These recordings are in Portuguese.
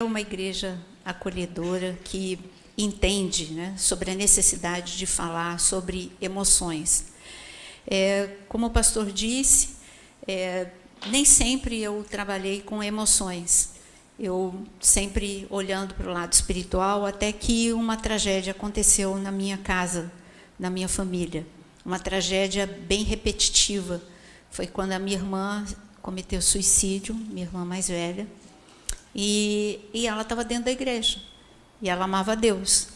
Uma igreja acolhedora que entende, né, sobre a necessidade de falar sobre emoções. Como o pastor disse, nem sempre eu trabalhei com emoções. Eu sempre olhando para o lado espiritual, até que uma tragédia aconteceu na minha casa, na minha família. Uma tragédia bem repetitiva. Foi quando a minha irmã cometeu suicídio, minha irmã mais velha. E ela estava dentro da igreja, e ela amava a Deus.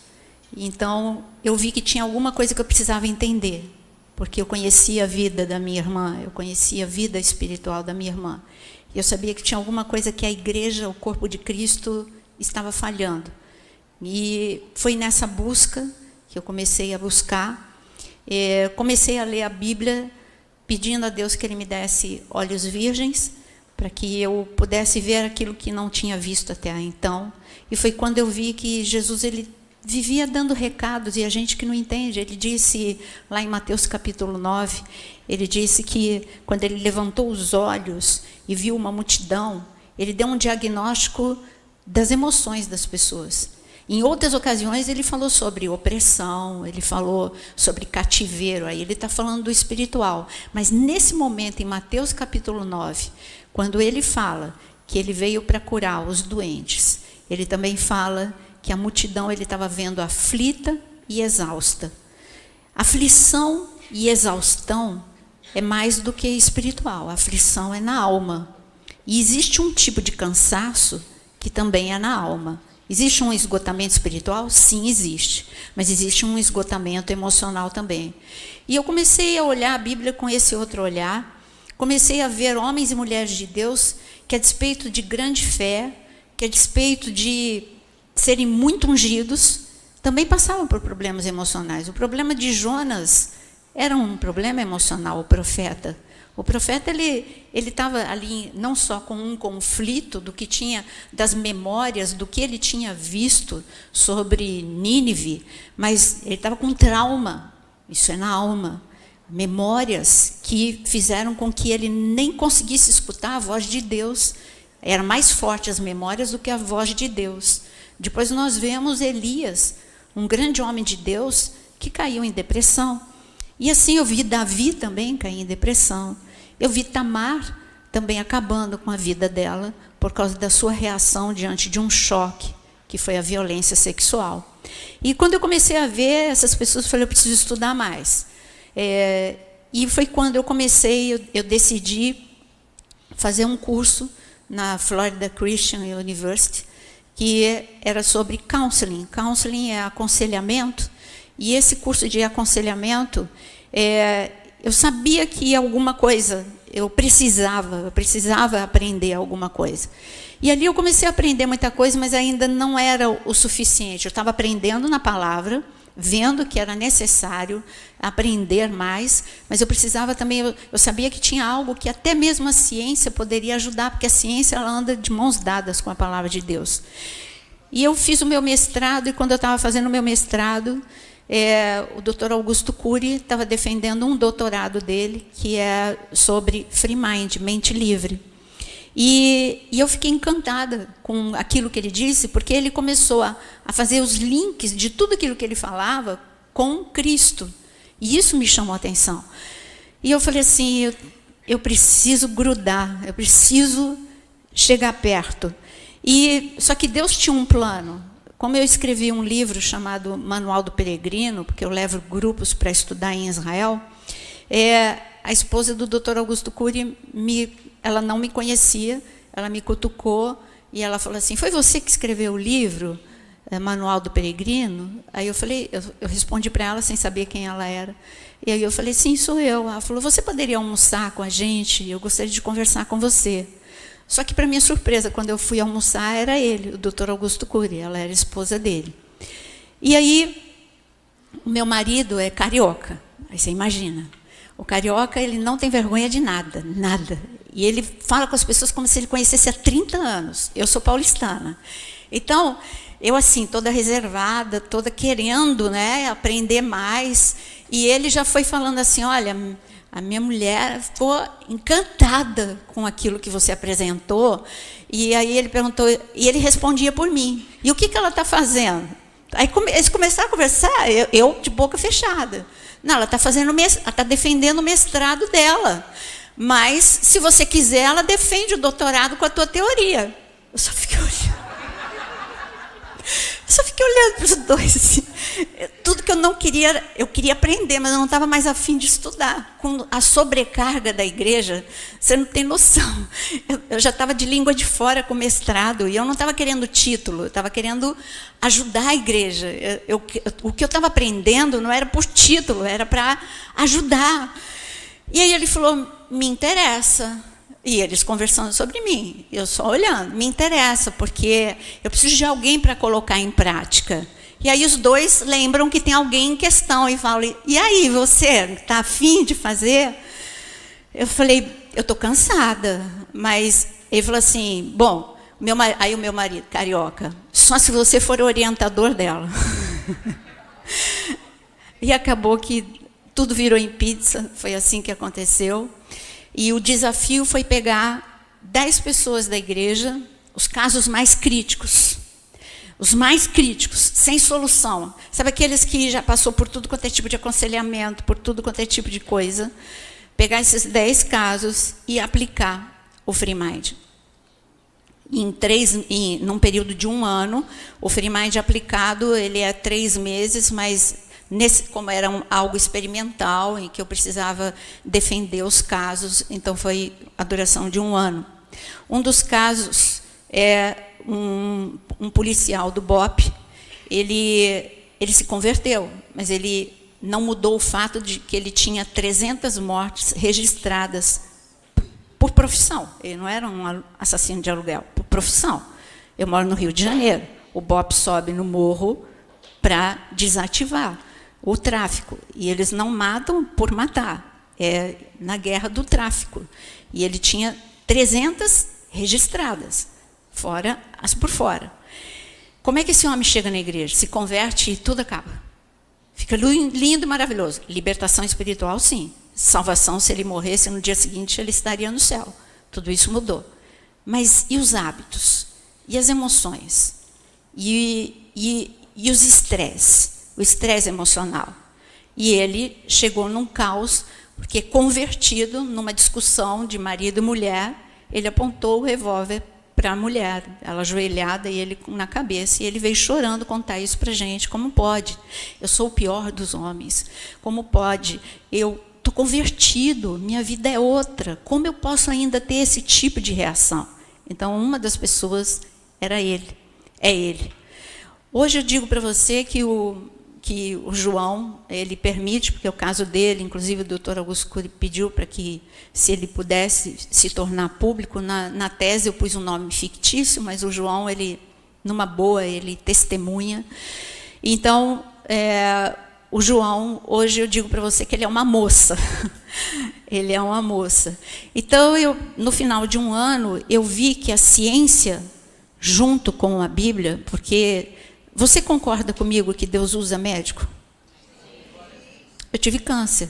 Então, eu vi que tinha alguma coisa que eu precisava entender, porque eu conhecia a vida da minha irmã, eu conhecia a vida espiritual da minha irmã. E eu sabia que tinha alguma coisa que a igreja, o corpo de Cristo, estava falhando. E foi nessa busca que eu comecei a buscar. Comecei a ler a Bíblia, pedindo a Deus que Ele me desse olhos virgens, para que eu pudesse ver aquilo que não tinha visto até então. E foi quando eu vi que Jesus ele vivia dando recados, e a gente que não entende. Ele disse, lá em Mateus capítulo 9, ele disse que quando ele levantou os olhos e viu uma multidão, ele deu um diagnóstico das emoções das pessoas. Em outras ocasiões, ele falou sobre opressão, ele falou sobre cativeiro, aí ele está falando do espiritual. Mas nesse momento, em Mateus capítulo 9, quando ele fala que ele veio para curar os doentes, ele também fala que a multidão ele estava vendo aflita e exausta. Aflição e exaustão é mais do que espiritual, a aflição é na alma. E existe um tipo de cansaço que também é na alma. Existe um esgotamento espiritual? Sim, existe. Mas existe um esgotamento emocional também. E eu comecei a olhar a Bíblia com esse outro olhar. Comecei a ver homens e mulheres de Deus que, a despeito de grande fé, que a despeito de serem muito ungidos, também passavam por problemas emocionais. O problema de Jonas era um problema emocional, o profeta. O profeta ele estava ali não só com um conflito do que tinha, das memórias, do que ele tinha visto sobre Nínive, mas ele estava com trauma, isso é na alma. Memórias que fizeram com que ele nem conseguisse escutar a voz de Deus. Era mais forte as memórias do que a voz de Deus. Depois nós vemos Elias, um grande homem de Deus, que caiu em depressão. E assim eu vi Davi também cair em depressão. Eu vi Tamar também acabando com a vida dela por causa da sua reação diante de um choque, que foi a violência sexual. E quando eu comecei a ver essas pessoas, eu falei, eu preciso estudar mais. E foi quando eu comecei, eu decidi fazer um curso na Florida Christian University, que era sobre counseling. Counseling é aconselhamento, e esse curso de aconselhamento, eu sabia que alguma coisa, eu precisava aprender alguma coisa. E ali eu comecei a aprender muita coisa, mas ainda não era o suficiente. Eu estava aprendendo na palavra, vendo que era necessário aprender mais, mas eu precisava também, eu sabia que tinha algo que até mesmo a ciência poderia ajudar, porque a ciência ela anda de mãos dadas com a palavra de Deus. E eu fiz o meu mestrado, e quando eu estava fazendo o meu mestrado, o Dr. Augusto Cury estava defendendo um doutorado dele, que é sobre free mind, mente livre. E eu fiquei encantada com aquilo que ele disse, porque ele começou a fazer os links de tudo aquilo que ele falava com Cristo. E isso me chamou a atenção. E eu falei assim, eu preciso grudar, eu preciso chegar perto. Só que Deus tinha um plano. Como eu escrevi um livro chamado Manual do Peregrino, porque eu levo grupos para estudar em Israel, a esposa do Dr. Augusto Cury, ela não me conhecia, ela me cutucou, e ela falou assim, foi você que escreveu o livro, Manual do Peregrino? Aí eu falei, eu respondi para ela sem saber quem ela era. E aí eu falei, sim, sou eu. Ela falou, você poderia almoçar com a gente? Eu gostaria de conversar com você. Só que, para minha surpresa, quando eu fui almoçar, era ele, o Dr. Augusto Cury, ela era a esposa dele. E aí, o meu marido é carioca, aí você imagina. O carioca, ele não tem vergonha de nada, nada. E ele fala com as pessoas como se ele conhecesse há 30 anos. Eu sou paulistana. Então, eu assim, toda reservada, toda querendo, né, aprender mais. E ele já foi falando assim, olha, A minha mulher ficou encantada com aquilo que você apresentou. E aí ele perguntou, e ele respondia por mim. E o que ela está fazendo? Aí eles começaram a conversar, eu de boca fechada. Não, ela está defendendo o mestrado dela. Mas, se você quiser, ela defende o doutorado com a tua teoria. Eu só fiquei olhando. Para os dois. Assim. Tudo que eu não queria, eu queria aprender, mas eu não estava mais afim de estudar. Com a sobrecarga da igreja, você não tem noção. Eu já estava de língua de fora com mestrado, e eu não estava querendo título, eu estava querendo ajudar a igreja. O que eu estava aprendendo não era por título, era para ajudar. E aí ele falou, me interessa. E eles conversando sobre mim, eu só olhando, me interessa, porque eu preciso de alguém para colocar em prática. E aí os dois lembram que tem alguém em questão e falam, e aí, você está afim de fazer? Eu falei, eu estou cansada, mas ele falou assim, bom, aí o meu marido, carioca, só se você for o orientador dela. E acabou que tudo virou em pizza, foi assim que aconteceu. E o desafio foi pegar 10 pessoas da igreja, os casos mais críticos. Os mais críticos, sem solução. Sabe aqueles que já passou por tudo quanto é tipo de aconselhamento, por tudo quanto é tipo de coisa. Pegar esses 10 casos e aplicar o Free Mind. Num período de 1 ano, o Free Mind aplicado, ele é 3 meses, mas... como era algo experimental, em que eu precisava defender os casos, então foi a duração de 1 ano. Um dos casos é um policial do BOPE, ele se converteu, mas ele não mudou o fato de que ele tinha 300 mortes registradas por profissão. Ele não era um assassino de aluguel, por profissão. Eu moro no Rio de Janeiro, o BOPE sobe no morro para desativar o tráfico, e eles não matam por matar, é na guerra do tráfico. E ele tinha 300 registradas, fora as por fora. Como é que esse homem chega na igreja? Se converte e tudo acaba. Fica lindo e maravilhoso. Libertação espiritual, sim. Salvação, se ele morresse, no dia seguinte ele estaria no céu. Tudo isso mudou. Mas e os hábitos? E as emoções? E os estresses? O estresse emocional. E ele chegou num caos, porque convertido numa discussão de marido e mulher, ele apontou o revólver para a mulher, ela ajoelhada e ele na cabeça, e ele veio chorando contar isso para a gente. Como pode? Eu sou o pior dos homens. Como pode? Eu estou convertido, minha vida é outra. Como eu posso ainda ter esse tipo de reação? Então, uma das pessoas era ele, é ele. Hoje eu digo para você que o João, ele permite, porque é o caso dele, inclusive o doutor Augusto Cury pediu para que, se ele pudesse se tornar público, na tese eu pus um nome fictício, mas o João, ele, numa boa, ele testemunha. Então, o João, hoje eu digo para você que ele é uma moça. Ele é uma moça. Então, no final de 1 ano, eu vi que a ciência, junto com a Bíblia, porque... Você concorda comigo que Deus usa médico? Eu tive câncer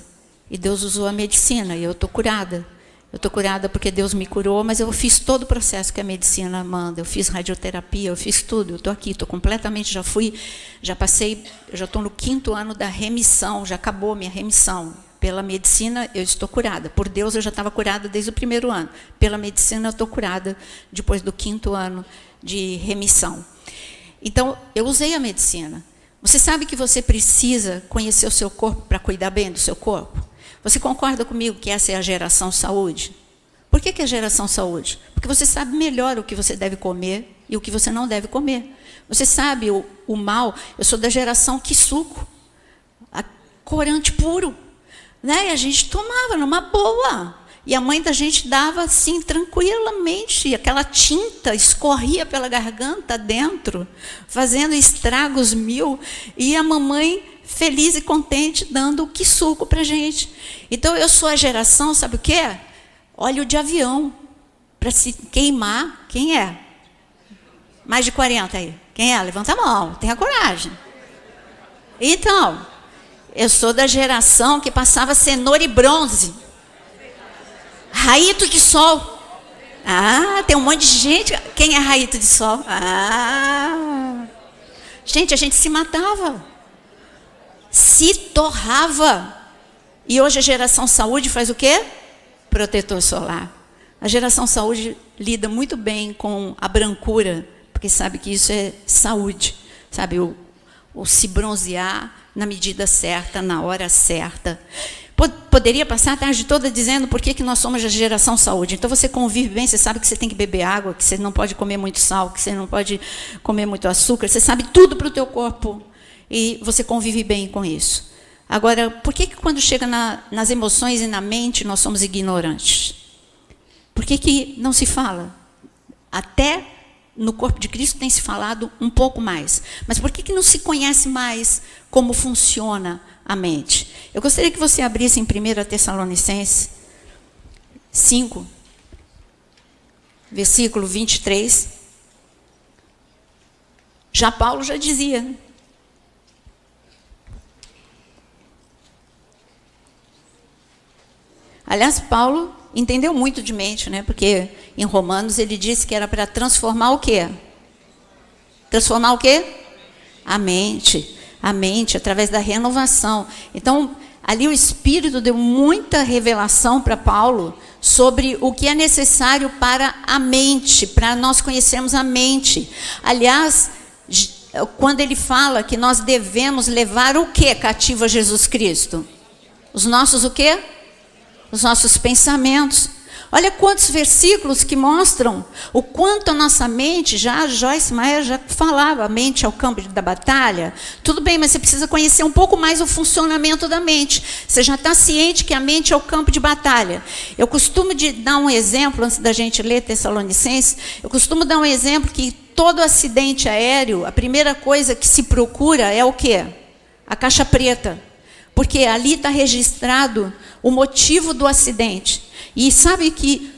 e Deus usou a medicina e eu estou curada. Eu estou curada porque Deus me curou, mas eu fiz todo o processo que a medicina manda. Eu fiz radioterapia, eu fiz tudo. Eu estou aqui, estou completamente, já passei, eu já estou no 5º ano da remissão, já acabou minha remissão. Pela medicina, eu estou curada. Por Deus, eu já estava curada desde o 1º ano. Pela medicina, eu estou curada depois do 5º ano de remissão. Então, eu usei a medicina. Você sabe que você precisa conhecer o seu corpo para cuidar bem do seu corpo? Você concorda comigo que essa é a geração saúde? Por que é a geração saúde? Porque você sabe melhor o que você deve comer e o que você não deve comer. Você sabe o mal. Eu sou da geração que suco, corante puro. Né? E a gente tomava numa boa. E a mãe da gente dava assim, tranquilamente, e aquela tinta escorria pela garganta dentro, fazendo estragos 1000, e a mamãe feliz e contente dando o que suco para a gente. Então, eu sou a geração, sabe o quê? Óleo de avião, para se queimar. Quem é? Mais de 40 aí. Quem é? Levanta a mão, tenha coragem. Então, eu sou da geração que passava cenoura e bronze. Raito de sol. Ah, tem um monte de gente. Quem é raito de sol? Ah. Gente, a gente se matava. Se torrava. E hoje a geração saúde faz o quê? Protetor solar. A geração saúde lida muito bem com a brancura, porque sabe que isso é saúde. Sabe, o se bronzear na medida certa, na hora certa. Poderia passar a tarde toda dizendo por que nós somos a geração saúde. Então, você convive bem, você sabe que você tem que beber água, que você não pode comer muito sal, que você não pode comer muito açúcar, você sabe tudo para o teu corpo e você convive bem com isso. Agora, por que quando chega nas emoções e na mente nós somos ignorantes? Por que não se fala? Até no corpo de Cristo tem se falado um pouco mais. Mas por que não se conhece mais como funciona a mente? Eu gostaria que você abrisse em 1 Tessalonicenses 5, versículo 23. Já Paulo já dizia. Aliás, Paulo entendeu muito de mente, né? Porque em Romanos ele disse que era para transformar o quê? Transformar o quê? A mente. A mente, através da renovação. Então, ali o Espírito deu muita revelação para Paulo sobre o que é necessário para a mente, para nós conhecermos a mente. Aliás, quando ele fala que nós devemos levar o quê cativo a Jesus Cristo? Os nossos o quê? Os nossos pensamentos. Olha quantos versículos que mostram o quanto a nossa mente, já Joyce Meyer já falava, a mente é o campo da batalha. Tudo bem, mas você precisa conhecer um pouco mais o funcionamento da mente. Você já está ciente que a mente é o campo de batalha. Eu costumo dar um exemplo, antes da gente ler Tessalonicenses, eu costumo dar um exemplo que todo acidente aéreo, a primeira coisa que se procura é o quê? A caixa preta. Porque ali está registrado o motivo do acidente. E sabe que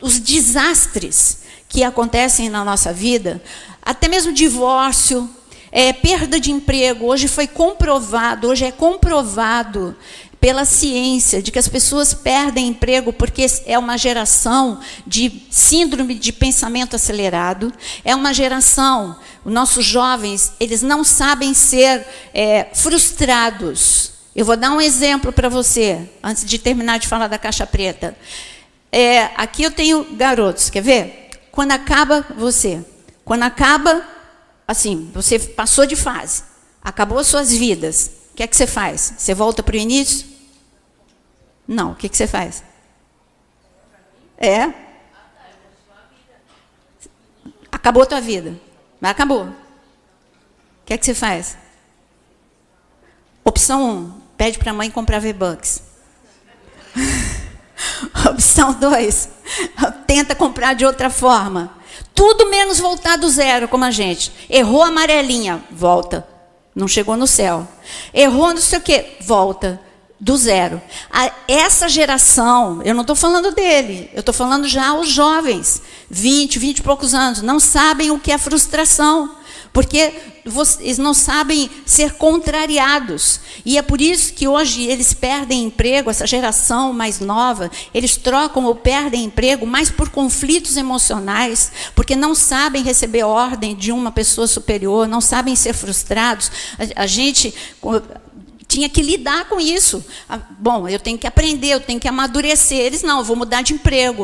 os desastres que acontecem na nossa vida, até mesmo divórcio, perda de emprego, hoje é comprovado pela ciência de que as pessoas perdem emprego porque é uma geração de síndrome de pensamento acelerado, é uma geração, os nossos jovens, eles não sabem ser frustrados. Eu vou dar um exemplo para você, antes de terminar de falar da caixa preta. Aqui eu tenho garotos, quer ver? Quando acaba, assim, você passou de fase, acabou as suas vidas, o que é que você faz? Você volta para o início? Não, o que você faz? Acabou a tua vida, mas acabou. O que é que você faz? Opção 1, pede para a mãe comprar V-Bucks. Opção 2, tenta comprar de outra forma. Tudo menos voltar do zero, como a gente. Errou a amarelinha, volta. Não chegou no céu. Errou não sei o quê, volta do zero. Essa geração, eu não estou falando dele, eu estou falando já os jovens, 20 e poucos anos, não sabem o que é frustração. Porque eles não sabem ser contrariados. E é por isso que hoje eles perdem emprego, essa geração mais nova, eles trocam ou perdem emprego mais por conflitos emocionais, porque não sabem receber ordem de uma pessoa superior, não sabem ser frustrados. A gente tinha que lidar com isso. Bom, eu tenho que aprender, eu tenho que amadurecer. Eles não, eu vou mudar de emprego,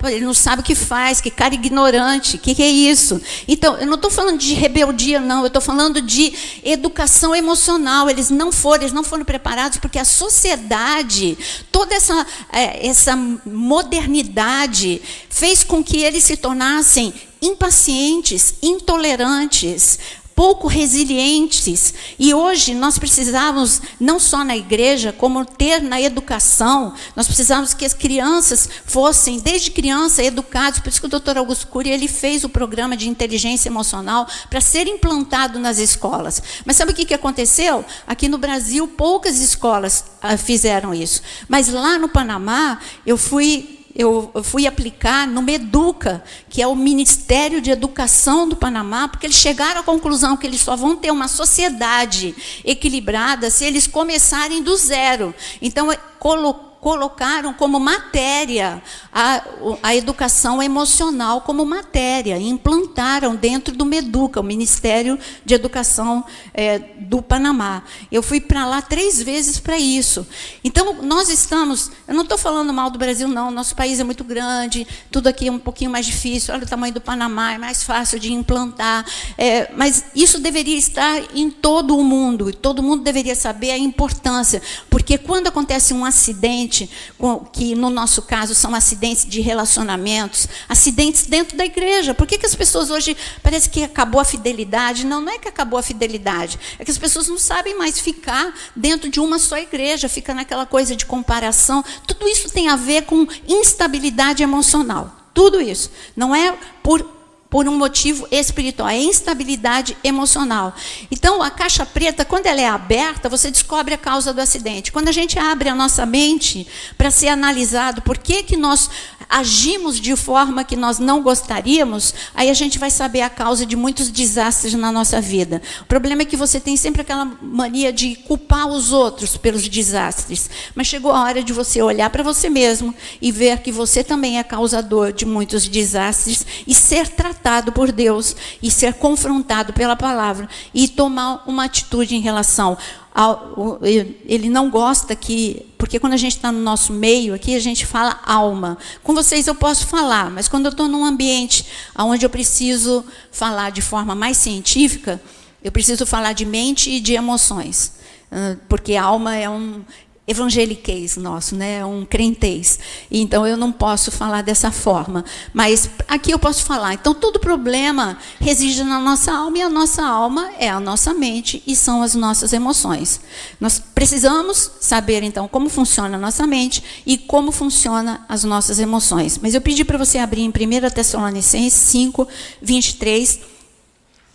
ele não sabe o que faz, que cara ignorante, que é isso? Então, eu não estou falando de rebeldia, não, eu estou falando de educação emocional. Eles não foram preparados, porque a sociedade, toda essa modernidade, fez com que eles se tornassem impacientes, intolerantes, pouco resilientes. E hoje nós precisamos, não só na igreja, como ter na educação, nós precisamos que as crianças fossem, desde criança, educados. Por isso que o Dr. Augusto Cury, ele fez o programa de inteligência emocional para ser implantado nas escolas. Mas sabe o que aconteceu? Aqui no Brasil, poucas escolas fizeram isso. Mas lá no Panamá, eu fui aplicar no MEDUCA, que é o Ministério de Educação do Panamá, porque eles chegaram à conclusão que eles só vão ter uma sociedade equilibrada se eles começarem do zero. Então, colocaram como matéria a educação emocional como matéria, e implantaram dentro do MEDUCA, o Ministério de Educação do Panamá. Eu fui para lá 3 vezes para isso. Então, nós estamos... Eu não estou falando mal do Brasil, não. Nosso país é muito grande, tudo aqui é um pouquinho mais difícil. Olha o tamanho do Panamá, é mais fácil de implantar. Mas isso deveria estar em todo o mundo, e todo mundo deveria saber a importância, porque quando acontece um acidente, que no nosso caso são acidentes de relacionamentos, acidentes dentro da igreja. Por que as pessoas hoje, parece que acabou a fidelidade? Não, não é que acabou a fidelidade, é que as pessoas não sabem mais ficar dentro de uma só igreja, fica naquela coisa de comparação. Tudo isso tem a ver com instabilidade emocional. Tudo isso. Não é por um motivo espiritual, é instabilidade emocional. Então, a caixa preta, quando ela é aberta, você descobre a causa do acidente. Quando a gente abre a nossa mente para ser analisado por que nós agimos de forma que nós não gostaríamos, aí a gente vai saber a causa de muitos desastres na nossa vida. O problema é que você tem sempre aquela mania de culpar os outros pelos desastres, mas chegou a hora de você olhar para você mesmo e ver que você também é causador de muitos desastres e ser tratado por Deus e ser confrontado pela palavra e tomar uma atitude em relação ao... Ele não gosta que... Porque quando a gente está no nosso meio aqui, a gente fala alma. Com vocês eu posso falar, mas quando eu estou num ambiente onde eu preciso falar de forma mais científica, eu preciso falar de mente e de emoções. Porque a alma é um... evangeliquez nosso, né? Um crentez. Então, eu não posso falar dessa forma. Mas aqui eu posso falar. Então, todo problema reside na nossa alma, e a nossa alma é a nossa mente e são as nossas emoções. Nós precisamos saber, então, como funciona a nossa mente e como funcionam as nossas emoções. Mas eu pedi para você abrir em 1 Tessalonicenses 5, 23.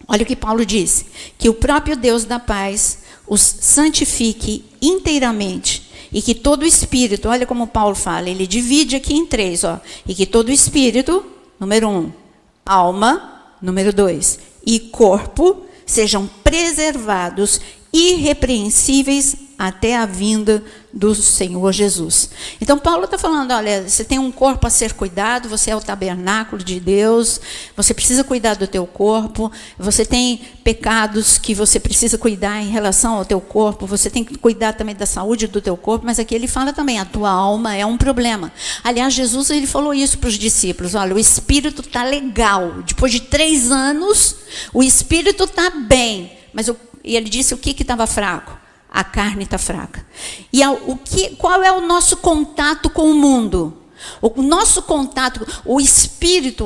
Olha o que Paulo diz. Que o próprio Deus da paz os santifique inteiramente, e que todo espírito, olha como Paulo fala, ele divide aqui em 3, e que todo espírito, número 1, alma, número 2, e corpo, sejam preservados irrepreensíveis até a vinda do Senhor Jesus. Então, Paulo está falando, olha, você tem um corpo a ser cuidado, você é o tabernáculo de Deus, você precisa cuidar do teu corpo, você tem pecados que você precisa cuidar em relação ao teu corpo, você tem que cuidar também da saúde do teu corpo, mas aqui ele fala também, a tua alma é um problema. Aliás, Jesus, ele falou isso para os discípulos, olha, o espírito está legal, depois de 3 anos, o espírito está bem, mas e ele disse o que estava fraco? A carne está fraca. E qual é o nosso contato com o mundo? O nosso contato, o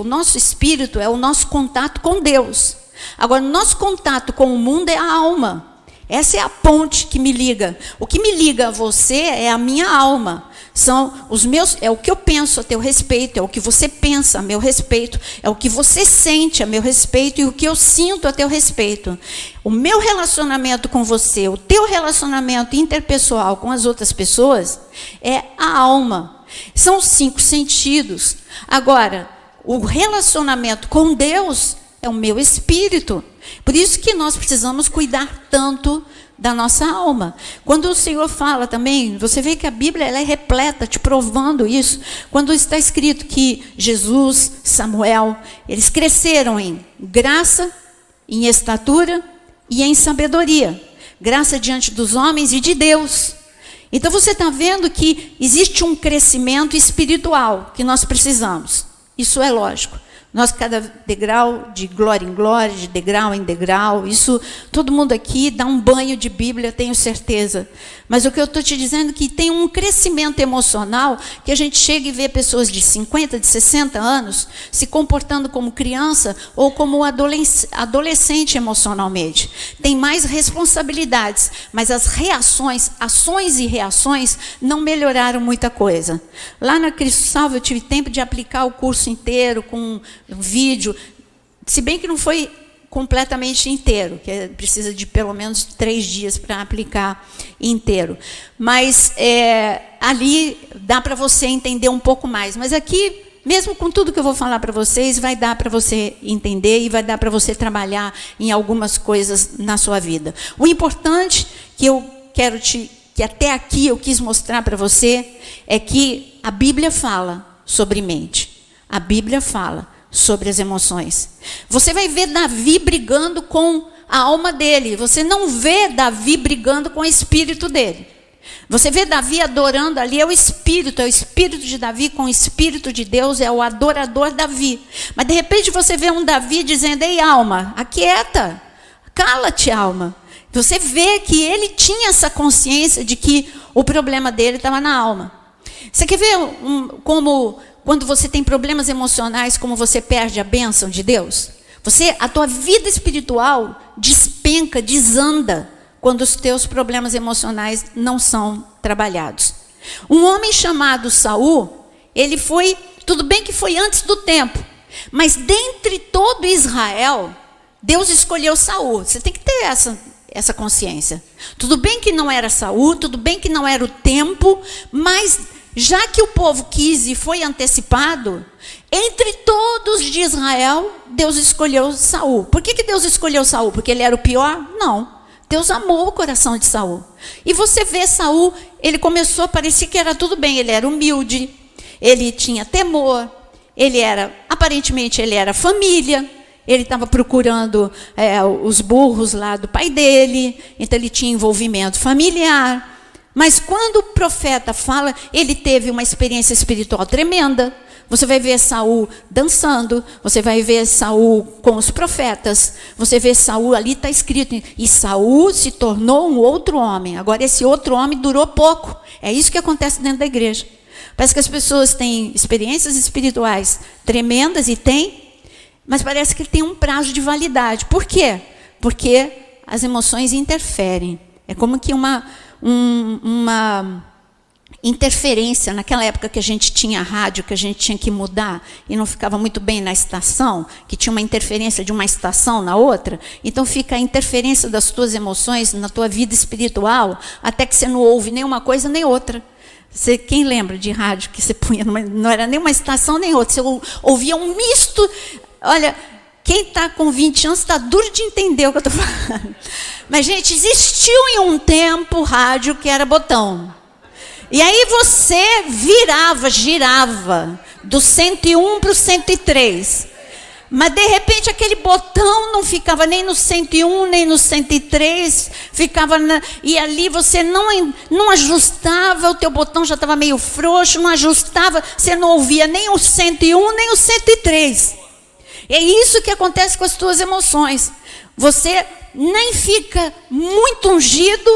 nosso espírito é o nosso contato com Deus. Agora, o nosso contato com o mundo é a alma. Essa é a ponte que me liga. O que me liga a você é a minha alma. É o que eu penso a teu respeito, é o que você pensa a meu respeito, é o que você sente a meu respeito e o que eu sinto a teu respeito. O meu relacionamento com você, o teu relacionamento interpessoal com as outras pessoas é a alma. São os 5 sentidos. Agora, o relacionamento com Deus é o meu espírito. Por isso que nós precisamos cuidar tanto da nossa alma. Quando o Senhor fala também, você vê que a Bíblia ela é repleta, te provando isso. Quando está escrito que Jesus, Samuel, eles cresceram em graça, em estatura e em sabedoria. Graça diante dos homens e de Deus. Então você está vendo que existe um crescimento espiritual que nós precisamos. Isso é lógico. Nós, cada degrau, de glória em glória, de degrau em degrau, isso, todo mundo aqui dá um banho de Bíblia, tenho certeza. Mas o que eu estou te dizendo é que tem um crescimento emocional, que a gente chega e vê pessoas de 50, de 60 anos, se comportando como criança ou como adolescente emocionalmente. Tem mais responsabilidades, mas as reações, ações e reações, não melhoraram muita coisa. Lá na Cristo Salve eu tive tempo de aplicar o curso inteiro com um vídeo, se bem que não foi completamente inteiro, que precisa de pelo menos 3 dias para aplicar inteiro. Mas ali dá para você entender um pouco mais. Mas aqui, mesmo com tudo que eu vou falar para vocês, vai dar para você entender e vai dar para você trabalhar em algumas coisas na sua vida. O importante que eu quero que que até aqui eu quis mostrar para você é que a Bíblia fala sobre mente. A Bíblia fala sobre as emoções. Você vai ver Davi brigando com a alma dele. Você não vê Davi brigando com o espírito dele. Você vê Davi adorando ali, é o espírito de Davi com o espírito de Deus, é o adorador Davi. Mas de repente você vê um Davi dizendo: ei, alma, aquieta, cala-te, alma. Você vê que ele tinha essa consciência de que o problema dele estava na alma. Você quer ver como quando você tem problemas emocionais, como você perde a bênção de Deus? A tua vida espiritual despenca, desanda, quando os teus problemas emocionais não são trabalhados. Um homem chamado Saul, ele foi, tudo bem que foi antes do tempo, mas dentre todo Israel, Deus escolheu Saul. Você tem que ter essa consciência. Tudo bem que não era Saul, tudo bem que não era o tempo, mas já que o povo quis e foi antecipado, entre todos de Israel, Deus escolheu Saul. Por que Deus escolheu Saul? Porque ele era o pior? Não. Deus amou o coração de Saul. E você vê Saul, ele começou, parecia que era tudo bem, ele era humilde, ele tinha temor, aparentemente ele era família, ele estava procurando os burros lá do pai dele, então ele tinha envolvimento familiar. Mas quando o profeta fala, ele teve uma experiência espiritual tremenda. Você vai ver Saul dançando, você vai ver Saul com os profetas, você vê Saul, ali está escrito, e Saul se tornou um outro homem. Agora esse outro homem durou pouco. É isso que acontece dentro da igreja. Parece que as pessoas têm experiências espirituais tremendas, e têm, mas parece que tem um prazo de validade. Por quê? Porque as emoções interferem. É como que uma interferência. Naquela época que a gente tinha rádio, que a gente tinha que mudar e não ficava muito bem na estação, que tinha uma interferência de uma estação na outra, então fica a interferência das tuas emoções na tua vida espiritual, até que você não ouve nem uma coisa nem outra. Quem lembra de rádio que você punha, não era nem uma estação nem outra, você ouvia um misto. Olha, quem está com 20 anos está duro de entender o que eu estou falando. Mas, gente, existiu em um tempo rádio que era botão. E aí você girava do 101 para o 103. Mas, de repente, aquele botão não ficava nem no 101, nem no 103. E ali você não ajustava, o teu botão já estava meio frouxo, não ajustava, você não ouvia nem o 101, nem o 103. É isso que acontece com as tuas emoções. Você nem fica muito ungido,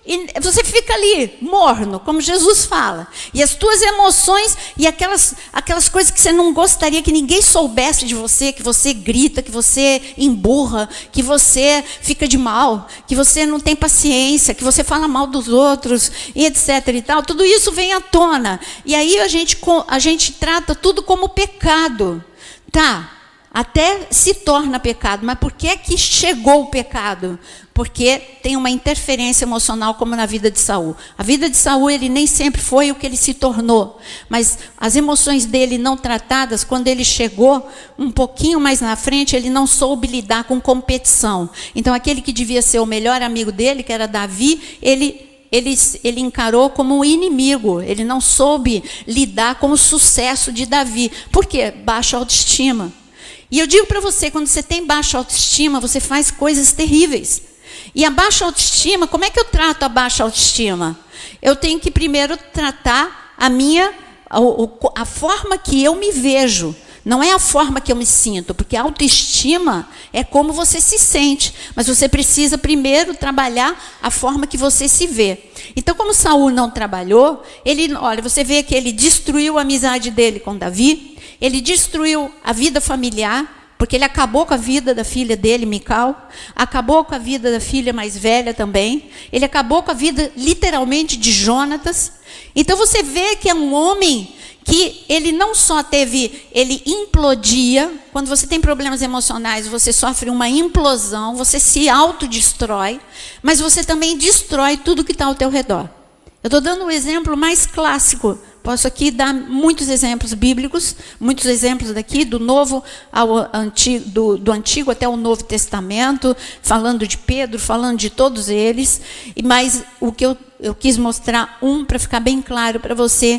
e você fica ali, morno, como Jesus fala. E as tuas emoções e aquelas coisas que você não gostaria que ninguém soubesse de você, que você grita, que você emburra, que você fica de mal, que você não tem paciência, que você fala mal dos outros, e etc. e tal, tudo isso vem à tona. E aí a gente trata tudo como pecado. Tá, até se torna pecado, mas por que é que chegou o pecado? Porque tem uma interferência emocional, como na vida de Saul. A vida de Saul, ele nem sempre foi o que ele se tornou, mas as emoções dele não tratadas, quando ele chegou um pouquinho mais na frente, ele não soube lidar com competição. Então aquele que devia ser o melhor amigo dele, que era Davi, ele encarou como um inimigo. Ele não soube lidar com o sucesso de Davi. Por quê? Baixa autoestima. E eu digo para você, quando você tem baixa autoestima, você faz coisas terríveis. E a baixa autoestima, como é que eu trato a baixa autoestima? Eu tenho que primeiro tratar a forma que eu me vejo. Não é a forma que eu me sinto, porque a autoestima é como você se sente. Mas você precisa primeiro trabalhar a forma que você se vê. Então, como Saul não trabalhou, você vê que ele destruiu a amizade dele com Davi, ele destruiu a vida familiar, porque ele acabou com a vida da filha dele, Mical, acabou com a vida da filha mais velha também, ele acabou com a vida, literalmente, de Jonatas. Então, você vê que é um homem que ele não só ele implodia. Quando você tem problemas emocionais, você sofre uma implosão, você se autodestrói, mas você também destrói tudo que está ao teu redor. Eu estou dando um exemplo mais clássico Posso aqui dar muitos exemplos bíblicos, muitos exemplos daqui, do Novo ao Antigo, do Antigo até o Novo Testamento, falando de Pedro, falando de todos eles, mas o que eu quis mostrar para ficar bem claro para você,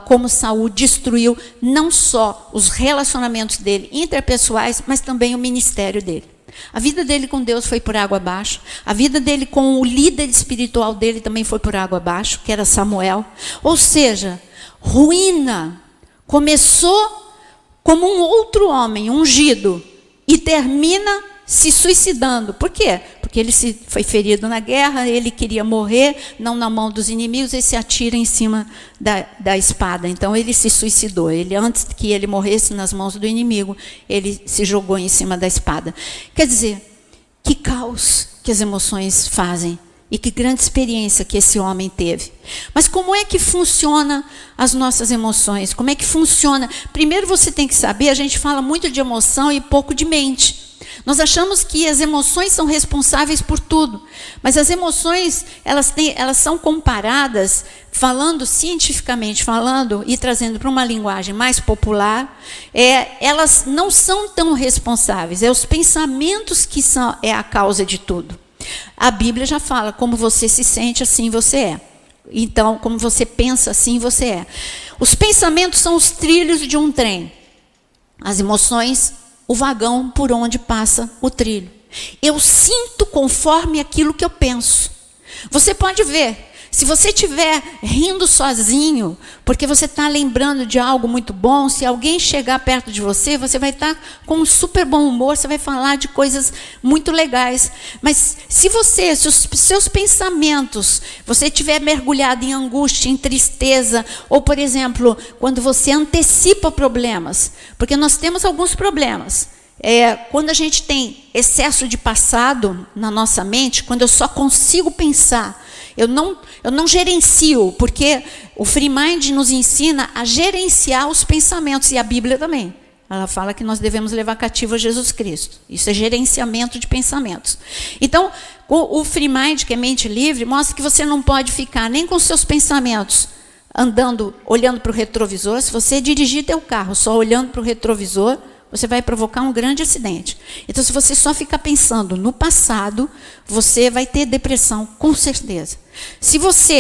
como Saul destruiu não só os relacionamentos dele interpessoais, mas também o ministério dele. A vida dele com Deus foi por água abaixo. A vida dele com o líder espiritual dele também foi por água abaixo, que era Samuel. Ou seja, ruína. Começou como um outro homem, ungido, e termina se suicidando. Por quê? Porque ele foi ferido na guerra, ele queria morrer, não na mão dos inimigos, ele se atira em cima da espada. Então ele se suicidou. Antes que ele morresse nas mãos do inimigo, ele se jogou em cima da espada. Quer dizer, que caos que as emoções fazem. E que grande experiência que esse homem teve. Mas como é que funciona as nossas emoções? Como é que funciona? Primeiro você tem que saber, a gente fala muito de emoção e pouco de mente. Nós achamos que as emoções são responsáveis por tudo. Mas as emoções, elas são comparadas, falando cientificamente, falando e trazendo para uma linguagem mais popular, elas não são tão responsáveis. Os pensamentos que é a causa de tudo. A Bíblia já fala, como você se sente, assim você é. Então, como você pensa, assim você é. Os pensamentos são os trilhos de um trem. As emoções, o vagão por onde passa o trilho. Eu sinto conforme aquilo que eu penso. Você pode ver, se você estiver rindo sozinho, porque você está lembrando de algo muito bom, se alguém chegar perto de você, você vai estar com um super bom humor, você vai falar de coisas muito legais. Mas se os seus pensamentos, você estiver mergulhado em angústia, em tristeza, ou, por exemplo, quando você antecipa problemas, porque nós temos alguns problemas. Quando a gente tem excesso de passado na nossa mente, quando eu só consigo pensar, eu não gerencio, porque o Free Mind nos ensina a gerenciar os pensamentos, e a Bíblia também. Ela fala que nós devemos levar cativo a Jesus Cristo. Isso é gerenciamento de pensamentos. Então, o Free Mind, que é mente livre, mostra que você não pode ficar nem com seus pensamentos andando, olhando para o retrovisor. Se você dirigir teu carro só olhando para o retrovisor, você vai provocar um grande acidente. Então, se você só ficar pensando no passado, você vai ter depressão, com certeza. Se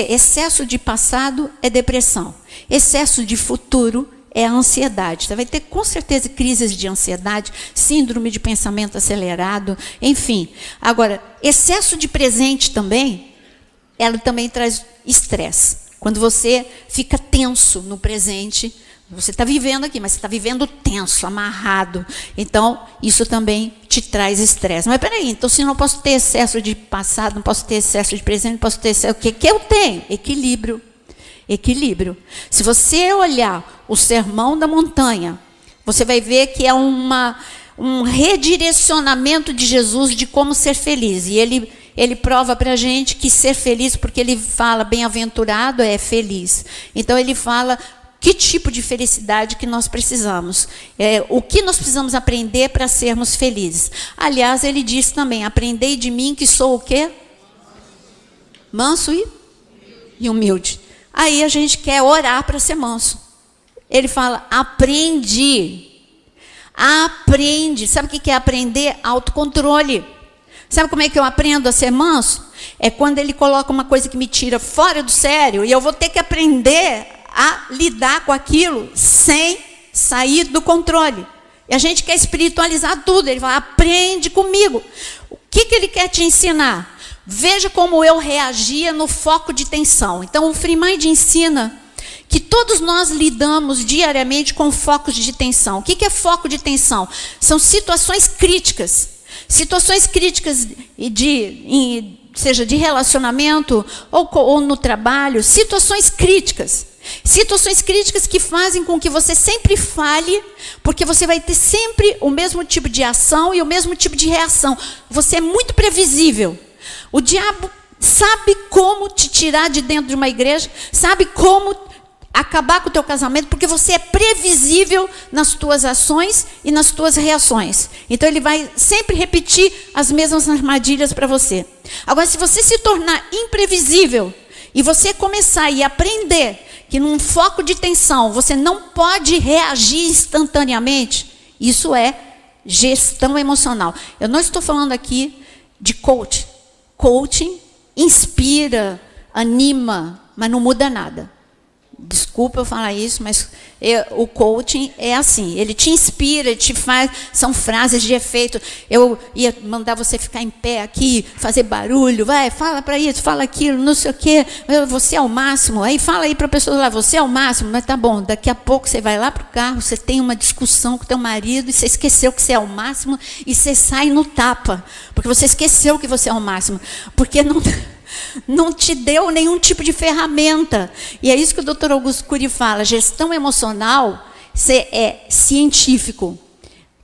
excesso de passado é depressão, excesso de futuro é a ansiedade. Você vai ter, com certeza, crises de ansiedade, síndrome de pensamento acelerado, enfim. Agora, excesso de presente também, ela também traz estresse. Quando você fica tenso no presente, você está vivendo aqui, mas você está vivendo tenso, amarrado. Então, isso também te traz estresse. Mas peraí, então se eu não posso ter excesso de passado, não posso ter excesso de presente, não posso ter excesso... O que eu tenho? Equilíbrio. Equilíbrio. Se você olhar o Sermão da Montanha, você vai ver que é um redirecionamento de Jesus de como ser feliz. E ele prova para a gente que ser feliz, porque ele fala bem-aventurado é feliz. Então, ele fala... Que tipo de felicidade que nós precisamos? O que nós precisamos aprender para sermos felizes? Aliás, ele diz também, aprendei de mim que sou o quê? Manso e humilde. Aí a gente quer orar para ser manso. Ele fala, aprende. Aprende. Sabe o que é aprender? Autocontrole. Sabe como é que eu aprendo a ser manso? É quando ele coloca uma coisa que me tira fora do sério e eu vou ter que aprender a lidar com aquilo sem sair do controle. E a gente quer espiritualizar tudo. Ele fala, aprende comigo. O que ele quer te ensinar? Veja como eu reagia no foco de tensão. Então, o Free Mind ensina que todos nós lidamos diariamente com focos de tensão. O que é foco de tensão? São situações críticas. Situações críticas seja de relacionamento ou no trabalho. Situações críticas. Situações críticas que fazem com que você sempre fale, porque você vai ter sempre o mesmo tipo de ação e o mesmo tipo de reação. Você é muito previsível. O diabo sabe como te tirar de dentro de uma igreja, sabe como acabar com o teu casamento, porque você é previsível nas tuas ações e nas tuas reações. Então ele vai sempre repetir as mesmas armadilhas para você. Agora, se você se tornar imprevisível e você começar a aprender que num foco de tensão você não pode reagir instantaneamente, isso é gestão emocional. Eu não estou falando aqui de coaching. Coaching inspira, anima, mas não muda nada. Desculpa eu falar isso, mas o coaching é assim, ele te inspira, ele te faz, são frases de efeito. Eu ia mandar você ficar em pé aqui, fazer barulho, vai, fala para isso, fala aquilo, não sei o quê, você é o máximo, aí fala aí para a pessoa lá, você é o máximo, mas tá bom, daqui a pouco você vai lá para o carro, você tem uma discussão com o teu marido, e você esqueceu que você é o máximo, e você sai no tapa, porque você esqueceu que você é o máximo, porque não te deu nenhum tipo de ferramenta. E é isso que o Dr. Augusto Cury fala, gestão emocional é científico.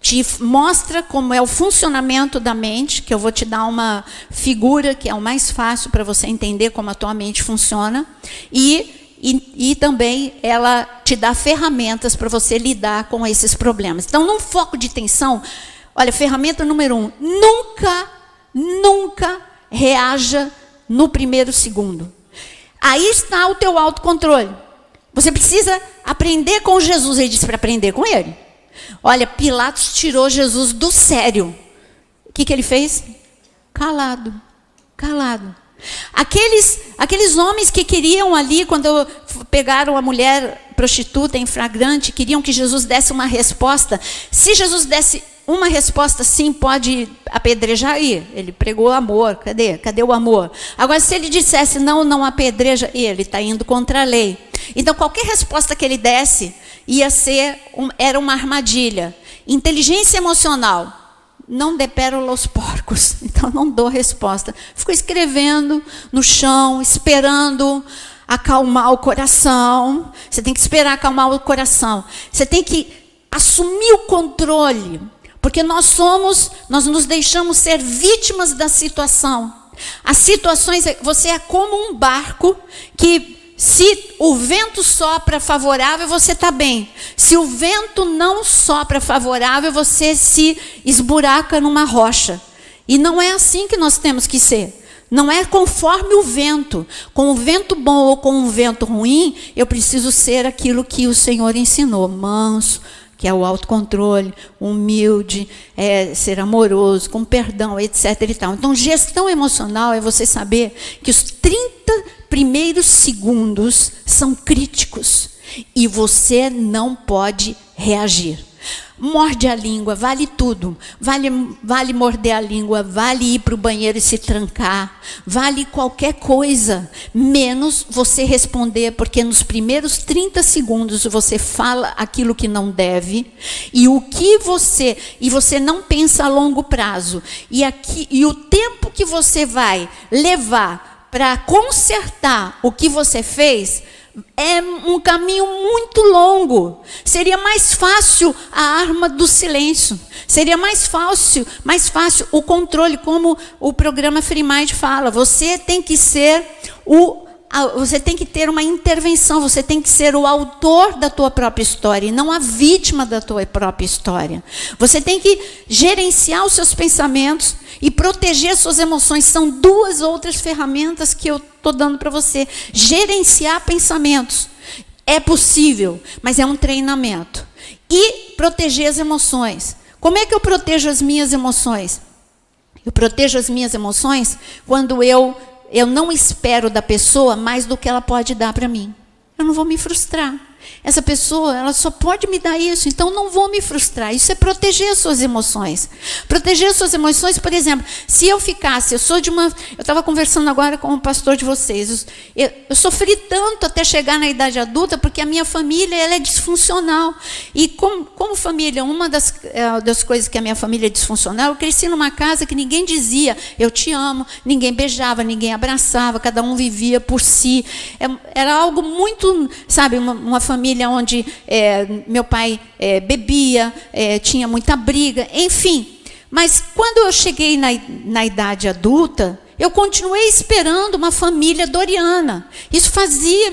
Te mostra como é o funcionamento da mente, que eu vou te dar uma figura que é o mais fácil para você entender como a tua mente funciona. E também ela te dá ferramentas para você lidar com esses problemas. Então, num foco de tensão, olha, ferramenta número 1, nunca reaja no primeiro segundo. Aí está o teu autocontrole. Você precisa aprender com Jesus. Ele disse para aprender com ele. Olha, Pilatos tirou Jesus do sério. O que ele fez? Calado. Aqueles homens que queriam ali, quando pegaram a mulher prostituta em flagrante, queriam que Jesus desse uma resposta. Se Jesus desse uma resposta, sim, pode apedrejar aí. Ele pregou amor, cadê o amor? Agora, se ele dissesse não apedreja, ele está indo contra a lei. Então, qualquer resposta que ele desse, era uma armadilha. Inteligência emocional. Não dê pérola aos porcos, então não dou resposta. Fico escrevendo no chão, esperando acalmar o coração. Você tem que esperar acalmar o coração. Você tem que assumir o controle, porque nós nos deixamos ser vítimas da situação. As situações, você é como um barco que, se o vento sopra favorável, você está bem. Se o vento não sopra favorável, você se esburaca numa rocha. E não é assim que nós temos que ser. Não é conforme o vento. Com o vento bom ou com o vento ruim, eu preciso ser aquilo que o Senhor ensinou. Manso, que é o autocontrole, humilde, ser amoroso, com perdão, etc. e tal. Então, gestão emocional é você saber que os 30 primeiros segundos são críticos e você não pode reagir. Morde a língua, vale tudo. Vale morder a língua, vale ir para o banheiro e se trancar, vale qualquer coisa, menos você responder, porque nos primeiros 30 segundos você fala aquilo que não deve, e você não pensa a longo prazo. E o tempo que você vai levar para consertar o que você fez é um caminho muito longo. Seria mais fácil a arma do silêncio. Seria mais fácil o controle, como o programa Free Mind fala. Você tem que ter uma intervenção, você tem que ser o autor da tua própria história e não a vítima da tua própria história. Você tem que gerenciar os seus pensamentos e proteger as suas emoções. São duas outras ferramentas que eu estou dando para você. Gerenciar pensamentos é possível, mas é um treinamento. E proteger as emoções. Como é que eu protejo as minhas emoções? Eu protejo as minhas emoções quando eu não espero da pessoa mais do que ela pode dar para mim. Eu não vou me frustrar. Essa pessoa, ela só pode me dar isso, então não vou me frustrar. Isso é proteger as suas emoções. Proteger as suas emoções, por exemplo, se eu ficasse, eu estava conversando agora com o pastor de vocês, eu sofri tanto até chegar na idade adulta, porque a minha família, ela é disfuncional. E como família, uma das coisas que a minha família é disfuncional, eu cresci numa casa que ninguém dizia, eu te amo, ninguém beijava, ninguém abraçava, cada um vivia por si. Era algo muito, sabe, uma família onde meu pai bebia, tinha muita briga, enfim. Mas quando eu cheguei na idade adulta, eu continuei esperando uma família doriana. Isso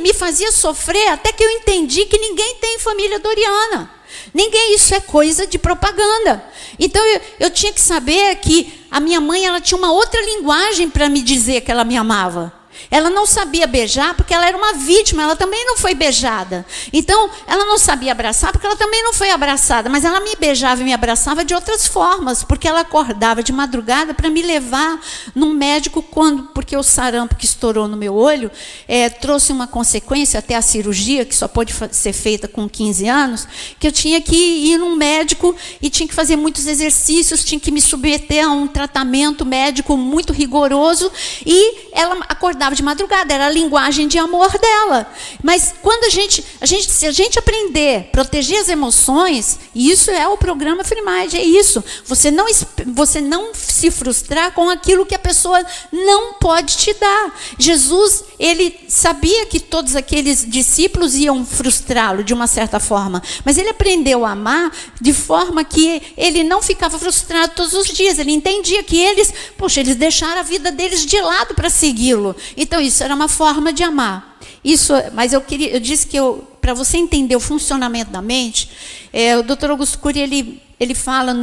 me fazia sofrer, até que eu entendi que ninguém tem família doriana. Isso é coisa de propaganda. Então eu tinha que saber que a minha mãe, ela tinha uma outra linguagem para me dizer que ela me amava. Ela não sabia beijar porque ela era uma vítima, ela também não foi beijada. Então, ela não sabia abraçar porque ela também não foi abraçada, mas ela me beijava e me abraçava de outras formas, porque ela acordava de madrugada para me levar num médico, porque o sarampo que estourou no meu olho trouxe uma consequência, até a cirurgia, que só pôde ser feita com 15 anos, que eu tinha que ir num médico e tinha que fazer muitos exercícios, tinha que me submeter a um tratamento médico muito rigoroso, e ela acordava de madrugada, era a linguagem de amor dela. Mas quando se a gente aprender a proteger as emoções, e isso é o programa Free Mind, é isso. Você não se frustrar com aquilo que a pessoa não pode te dar. Jesus, ele sabia que todos aqueles discípulos iam frustrá-lo de uma certa forma, mas ele aprendeu a amar de forma que ele não ficava frustrado todos os dias. Ele entendia que eles deixaram a vida deles de lado para segui-lo. Então, isso era uma forma de amar. Mas eu disse que para você entender o funcionamento da mente, o Dr. Augusto Cury, ele fala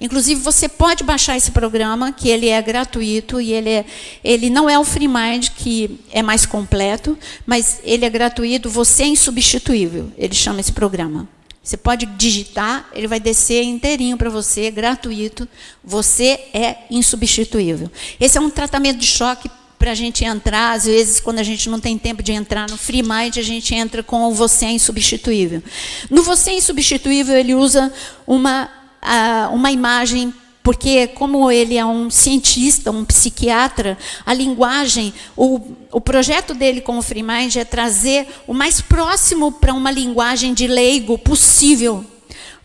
inclusive você pode baixar esse programa, que ele é gratuito, e ele não é o Free Mind, que é mais completo, mas ele é gratuito. Você é insubstituível, ele chama esse programa. Você pode digitar, ele vai descer inteirinho para você, gratuito. Você é insubstituível. Esse é um tratamento de choque para a gente entrar. Às vezes, quando a gente não tem tempo de entrar no Free Mind, a gente entra com o Você é Insubstituível. No Você é Insubstituível, ele usa uma imagem, porque como ele é um cientista, um psiquiatra, a linguagem, o projeto dele com o Free Mind é trazer o mais próximo para uma linguagem de leigo possível.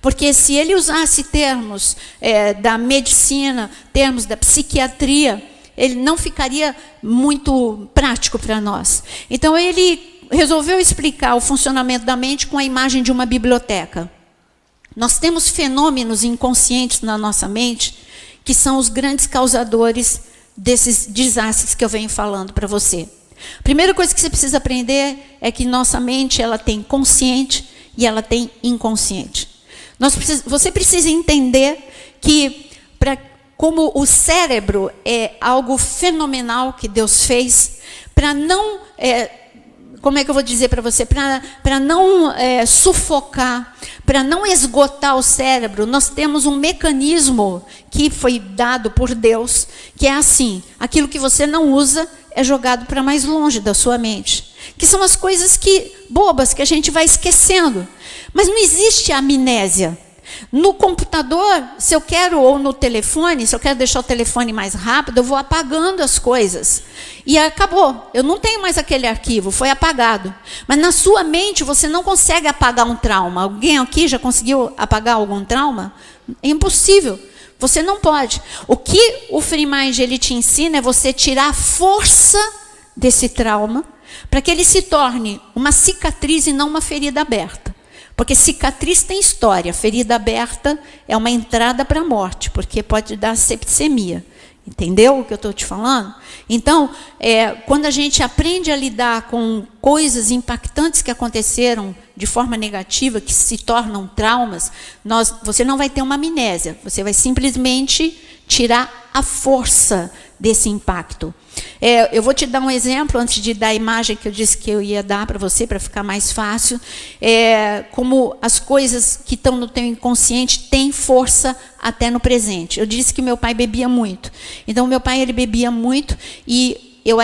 Porque se ele usasse termos da medicina, termos da psiquiatria, ele não ficaria muito prático para nós. Então, ele resolveu explicar o funcionamento da mente com a imagem de uma biblioteca. Nós temos fenômenos inconscientes na nossa mente que são os grandes causadores desses desastres que eu venho falando para você. A primeira coisa que você precisa aprender é que nossa mente ela tem consciente e ela tem inconsciente. Você precisa entender que, como o cérebro é algo fenomenal que Deus fez, para não... como é que eu vou dizer para você? Para não sufocar, para não esgotar o cérebro, nós temos um mecanismo que foi dado por Deus, que é assim: aquilo que você não usa é jogado para mais longe da sua mente. Que são as coisas bobas que a gente vai esquecendo. Mas não existe amnésia. No computador, se eu quero, ou no telefone, se eu quero deixar o telefone mais rápido, eu vou apagando as coisas. E acabou. Eu não tenho mais aquele arquivo, foi apagado. Mas na sua mente, você não consegue apagar um trauma. Alguém aqui já conseguiu apagar algum trauma? É impossível. Você não pode. O que o Free Mind ele te ensina é você tirar a força desse trauma para que ele se torne uma cicatriz e não uma ferida aberta. Porque cicatriz tem história, ferida aberta é uma entrada para a morte, porque pode dar septicemia. Entendeu o que eu estou te falando? Então, quando a gente aprende a lidar com coisas impactantes que aconteceram de forma negativa, que se tornam traumas, você não vai ter uma amnésia, você vai simplesmente tirar a força desse impacto. Eu vou te dar um exemplo, antes de dar a imagem que eu disse que eu ia dar para você, para ficar mais fácil. Como as coisas que estão no teu inconsciente têm força até no presente. Eu disse que meu pai bebia muito. Então, meu pai ele bebia muito e eu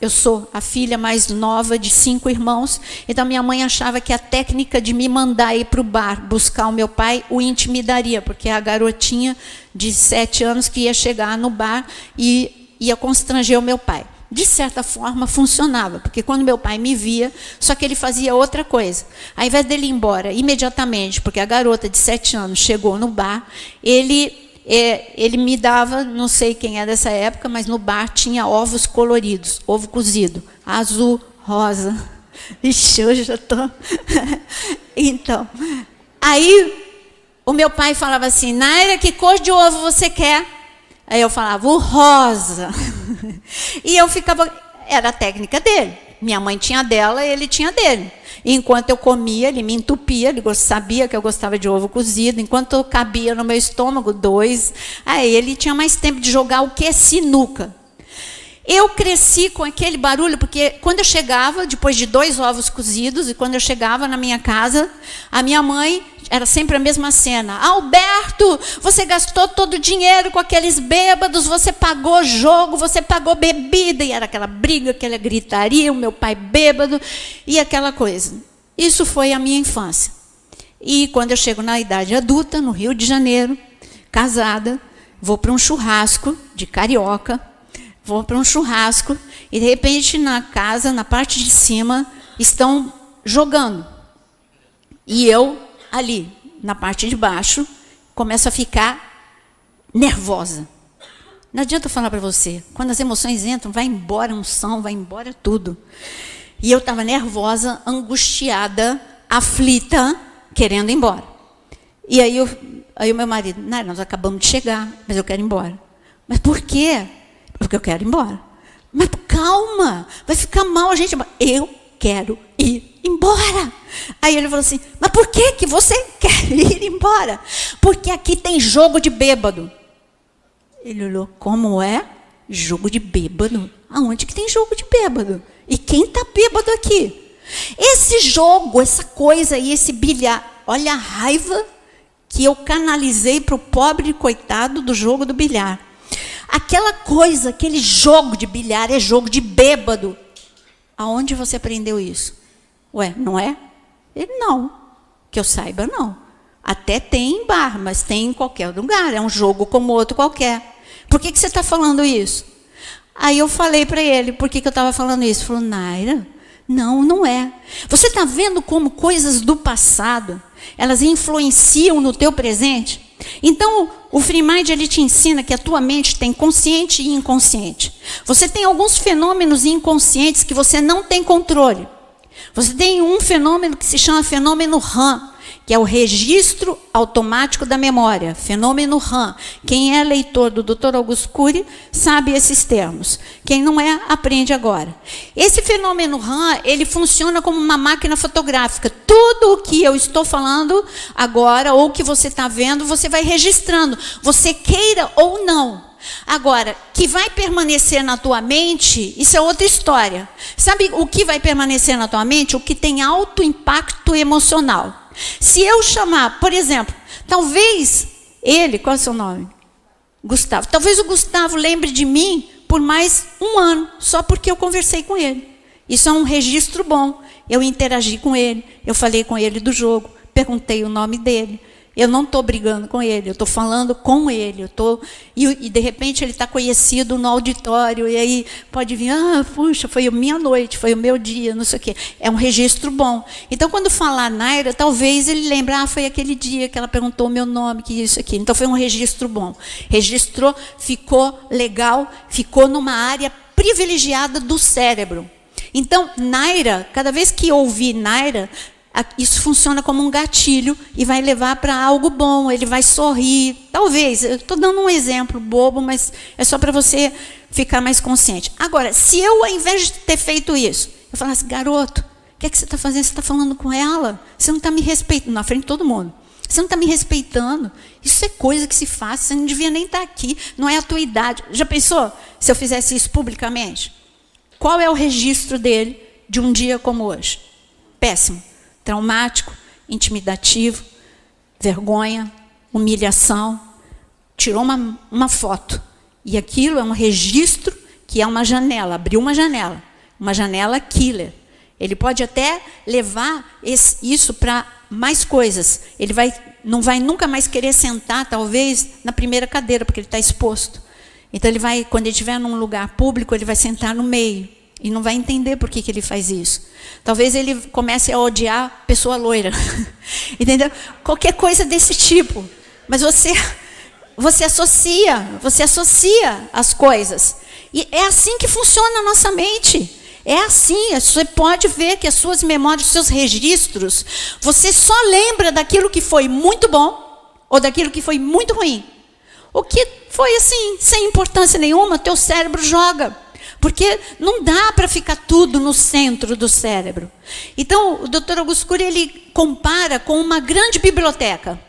sou a filha mais nova de 5 irmãos. Então, minha mãe achava que a técnica de me mandar ir para o bar buscar o meu pai o intimidaria, porque é a garotinha de 7 anos que ia chegar no bar e ia constranger o meu pai. De certa forma, funcionava, porque quando meu pai me via, só que ele fazia outra coisa. Ao invés dele ir embora imediatamente, porque a garota de 7 anos chegou no bar, ele me dava, não sei quem é dessa época, mas no bar tinha ovos coloridos, ovo cozido, azul, rosa. Ixi, eu já estou... Então, aí o meu pai falava assim: Naira, que cor de ovo você quer? Aí eu falava, o rosa. E eu ficava... Era a técnica dele. Minha mãe tinha dela, ele tinha dele. E enquanto eu comia, ele me entupia, ele sabia que eu gostava de ovo cozido. Enquanto cabia no meu estômago 2, aí ele tinha mais tempo de jogar o que? Sinuca. Eu cresci com aquele barulho, porque quando eu chegava, depois de 2 ovos cozidos, e quando eu chegava na minha casa, a minha mãe, era sempre a mesma cena. Alberto, você gastou todo o dinheiro com aqueles bêbados, você pagou jogo, você pagou bebida, e era aquela briga, aquela gritaria, o meu pai bêbado, e aquela coisa. Isso foi a minha infância. E quando eu chego na idade adulta, no Rio de Janeiro, casada, vou para um churrasco de carioca, vou para um churrasco e, de repente, na casa, na parte de cima, estão jogando. E eu, ali, na parte de baixo, começo a ficar nervosa. Não adianta eu falar para você, quando as emoções entram, vai embora a unção, vai embora tudo. E eu estava nervosa, angustiada, aflita, querendo ir embora. E aí o meu marido, nós acabamos de chegar, mas eu quero ir embora. Mas por quê? Porque eu quero ir embora. Mas calma, vai ficar mal a gente. Eu quero ir embora. Aí ele falou assim, mas por que você quer ir embora? Porque aqui tem jogo de bêbado. Ele olhou, como é? Jogo de bêbado? Aonde que tem jogo de bêbado? E quem está bêbado aqui? Esse jogo, essa coisa aí, esse bilhar, olha a raiva que eu canalizei para o pobre coitado do jogo do bilhar. Aquela coisa, aquele jogo de bilhar é jogo de bêbado. Aonde você aprendeu isso? Ué, não é? Ele, não. Que eu saiba, não. Até tem em bar, mas tem em qualquer lugar. É um jogo como outro qualquer. Por que você está falando isso? Aí eu falei para ele, por que eu estava falando isso? Ele falou, Naira, não é. Você está vendo como coisas do passado, elas influenciam no teu presente? Então, o Free Mind, ele te ensina que a tua mente tem consciente e inconsciente. Você tem alguns fenômenos inconscientes que você não tem controle. Você tem um fenômeno que se chama fenômeno RAM, que é o registro automático da memória, fenômeno RAM. Quem é leitor do Dr. Augusto Cury sabe esses termos. Quem não é, aprende agora. Esse fenômeno RAM, ele funciona como uma máquina fotográfica. Tudo o que eu estou falando agora, ou que você está vendo, você vai registrando, você queira ou não. Agora, que vai permanecer na tua mente, isso é outra história. Sabe o que vai permanecer na tua mente? O que tem alto impacto emocional. Se eu chamar, por exemplo, talvez ele, qual é o seu nome? Gustavo. Talvez o Gustavo lembre de mim por mais 1 ano, só porque eu conversei com ele. Isso é um registro bom. Eu interagi com ele, eu falei com ele do jogo, perguntei o nome dele. Eu não estou brigando com ele, eu estou falando com ele. E de repente ele está conhecido no auditório, e aí pode vir, puxa, foi a minha noite, foi o meu dia, não sei o quê. É um registro bom. Então, quando falar Naira, talvez ele lembre, foi aquele dia que ela perguntou o meu nome, que isso aqui. Então, foi um registro bom. Registrou, ficou legal, ficou numa área privilegiada do cérebro. Então, Naira, cada vez que ouvir Naira, isso funciona como um gatilho e vai levar para algo bom, ele vai sorrir. Talvez, eu estou dando um exemplo bobo, mas é só para você ficar mais consciente. Agora, se eu, ao invés de ter feito isso, eu falasse, garoto, o que é que você está fazendo? Você está falando com ela? Você não está me respeitando, na frente de todo mundo. Você não está me respeitando? Isso é coisa que se faz, você não devia nem estar aqui, não é a tua idade. Já pensou se eu fizesse isso publicamente? Qual é o registro dele de um dia como hoje? Péssimo. Traumático, intimidativo, vergonha, humilhação. Tirou uma foto. E aquilo é um registro que é uma janela, abriu uma janela killer. Ele pode até levar isso para mais coisas. Ele não vai nunca mais querer sentar, talvez, na primeira cadeira, porque ele está exposto. Então, ele vai, quando ele estiver num lugar público, ele vai sentar no meio. E não vai entender por que ele faz isso. Talvez ele comece a odiar pessoa loira. Entendeu? Qualquer coisa desse tipo. Mas você associa as coisas. E é assim que funciona a nossa mente. É assim. Você pode ver que as suas memórias, os seus registros, você só lembra daquilo que foi muito bom ou daquilo que foi muito ruim. O que foi assim, sem importância nenhuma, teu cérebro joga. Porque não dá para ficar tudo no centro do cérebro. Então, o Dr. Augusto Cury, ele compara com uma grande biblioteca.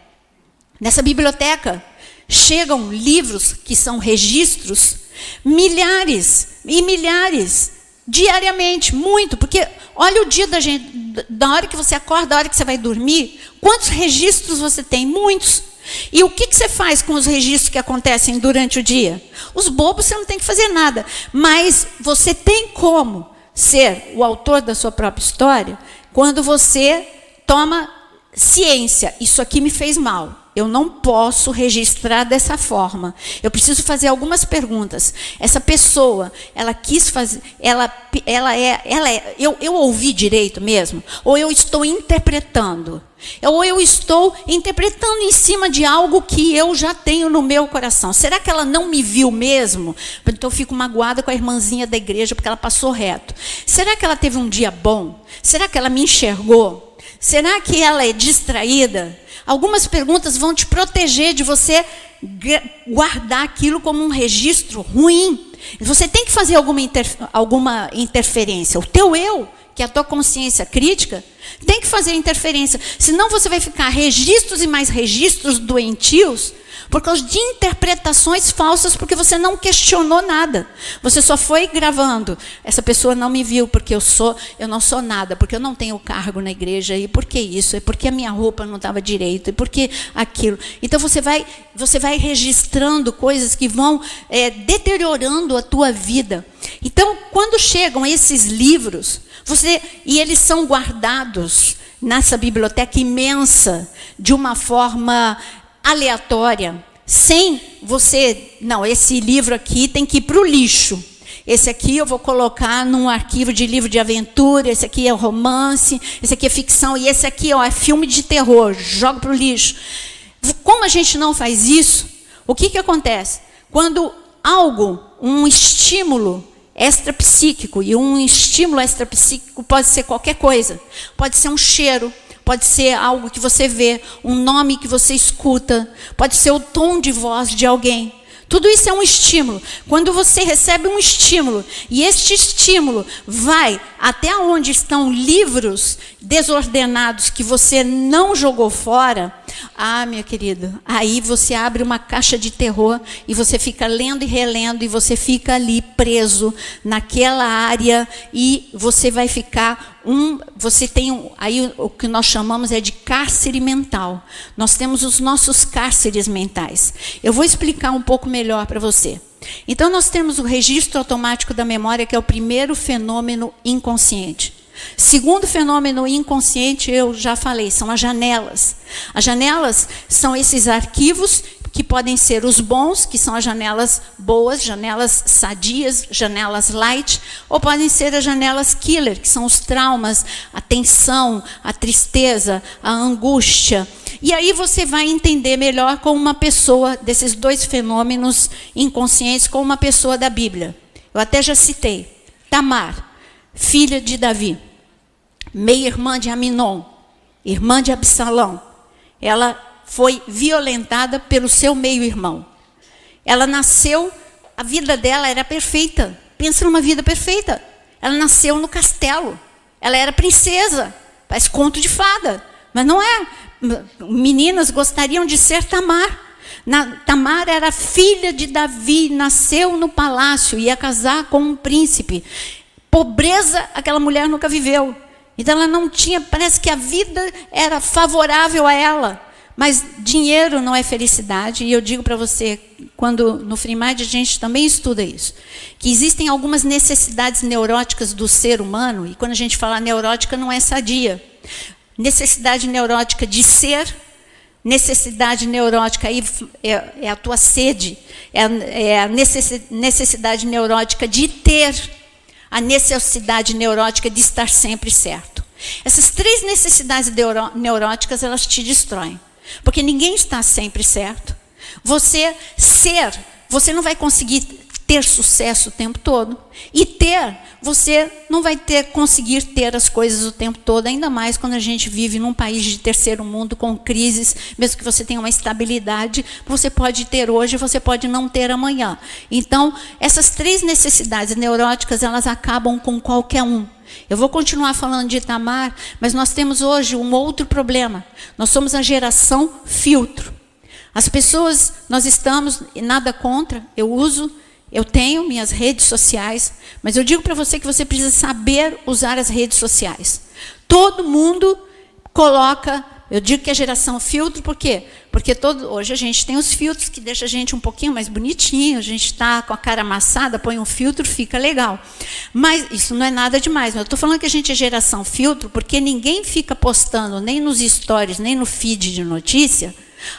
Nessa biblioteca chegam livros que são registros, milhares e milhares, diariamente, muito, porque olha o dia da gente, da hora que você acorda, da hora que você vai dormir, quantos registros você tem? Muitos. E o que você faz com os registros que acontecem durante o dia? Os bobos você não tem que fazer nada, mas você tem como ser o autor da sua própria história quando você toma ciência. Isso aqui me fez mal. Eu não posso registrar dessa forma. Eu preciso fazer algumas perguntas. Essa pessoa, ela quis fazer, eu ouvi direito mesmo? Ou eu estou interpretando? Ou eu estou interpretando em cima de algo que eu já tenho no meu coração? Será que ela não me viu mesmo? Então eu fico magoada com a irmãzinha da igreja porque ela passou reto. Será que ela teve um dia bom? Será que ela me enxergou? Será que ela é distraída? Algumas perguntas vão te proteger de você guardar aquilo como um registro ruim. Você tem que fazer alguma interferência. O teu eu, que é a tua consciência crítica, tem que fazer interferência. Senão você vai ficar registros e mais registros doentios por causa de interpretações falsas, porque você não questionou nada. Você só foi gravando. Essa pessoa não me viu porque eu não sou nada, porque eu não tenho cargo na igreja, e por que isso? É porque a minha roupa não estava direito, e porque aquilo. Então você vai registrando coisas que vão deteriorando a tua vida. Então, quando chegam esses livros, e eles são guardados nessa biblioteca imensa, de uma forma aleatória, sem você, não, esse livro aqui tem que ir para o lixo, esse aqui eu vou colocar num arquivo de livro de aventura, esse aqui é romance, esse aqui é ficção, e esse aqui é filme de terror, joga para o lixo. Como a gente não faz isso, o que acontece? Quando um estímulo extrapsíquico, e um estímulo extrapsíquico pode ser qualquer coisa, pode ser um cheiro, pode ser algo que você vê, um nome que você escuta, pode ser o tom de voz de alguém. Tudo isso é um estímulo. Quando você recebe um estímulo, e este estímulo vai até onde estão livros desordenados que você não jogou fora, minha querida, aí você abre uma caixa de terror e você fica lendo e relendo, e você fica ali preso naquela área, e você vai ficar você tem aí o que nós chamamos de cárcere mental. Nós temos os nossos cárceres mentais. Eu vou explicar um pouco melhor para você. Então nós temos o registro automático da memória, que é o primeiro fenômeno inconsciente. Segundo fenômeno inconsciente, eu já falei, são as janelas. As janelas são esses arquivos que podem ser os bons, que são as janelas boas, janelas sadias, janelas light, ou podem ser as janelas killer, que são os traumas, a tensão, a tristeza, a angústia. E aí você vai entender melhor com uma pessoa desses dois fenômenos inconscientes, com uma pessoa da Bíblia. Eu até já citei, Tamar, filha de Davi, meia-irmã de Aminon, irmã de Absalão. Ela foi violentada pelo seu meio-irmão. Ela nasceu, a vida dela era perfeita. Pensa numa vida perfeita. Ela nasceu no castelo. Ela era princesa, faz conto de fada. Mas não é. Meninas gostariam de ser Tamar. Tamar era filha de Davi, nasceu no palácio, ia casar com um príncipe. Pobreza, aquela mulher nunca viveu. Então ela não tinha, parece que a vida era favorável a ela. Mas dinheiro não é felicidade, e eu digo para você, quando no FreeMind a gente também estuda isso, que existem algumas necessidades neuróticas do ser humano, e quando a gente fala neurótica não é sadia. Necessidade neurótica de ser, necessidade neurótica, aí é a tua sede, é a necessidade neurótica de ter, a necessidade neurótica de estar sempre certo. Essas três necessidades neuróticas, elas te destroem. Porque ninguém está sempre certo. Você não vai conseguir ter sucesso o tempo todo. E você não vai conseguir ter as coisas o tempo todo, ainda mais quando a gente vive num país de terceiro mundo, com crises, mesmo que você tenha uma estabilidade, você pode ter hoje, você pode não ter amanhã. Então, essas três necessidades neuróticas, elas acabam com qualquer um. Eu vou continuar falando de Tamar, mas nós temos hoje um outro problema. Nós somos a geração filtro. As pessoas, nós estamos, nada contra, eu uso, Eu tenho minhas redes sociais, mas eu digo para você que você precisa saber usar as redes sociais. Todo mundo coloca, eu digo que é geração filtro, por quê? Porque hoje a gente tem os filtros que deixam a gente um pouquinho mais bonitinho, a gente está com a cara amassada, põe um filtro, fica legal. Mas isso não é nada demais. Eu estou falando que a gente é geração filtro porque ninguém fica postando, nem nos stories, nem no feed de notícia,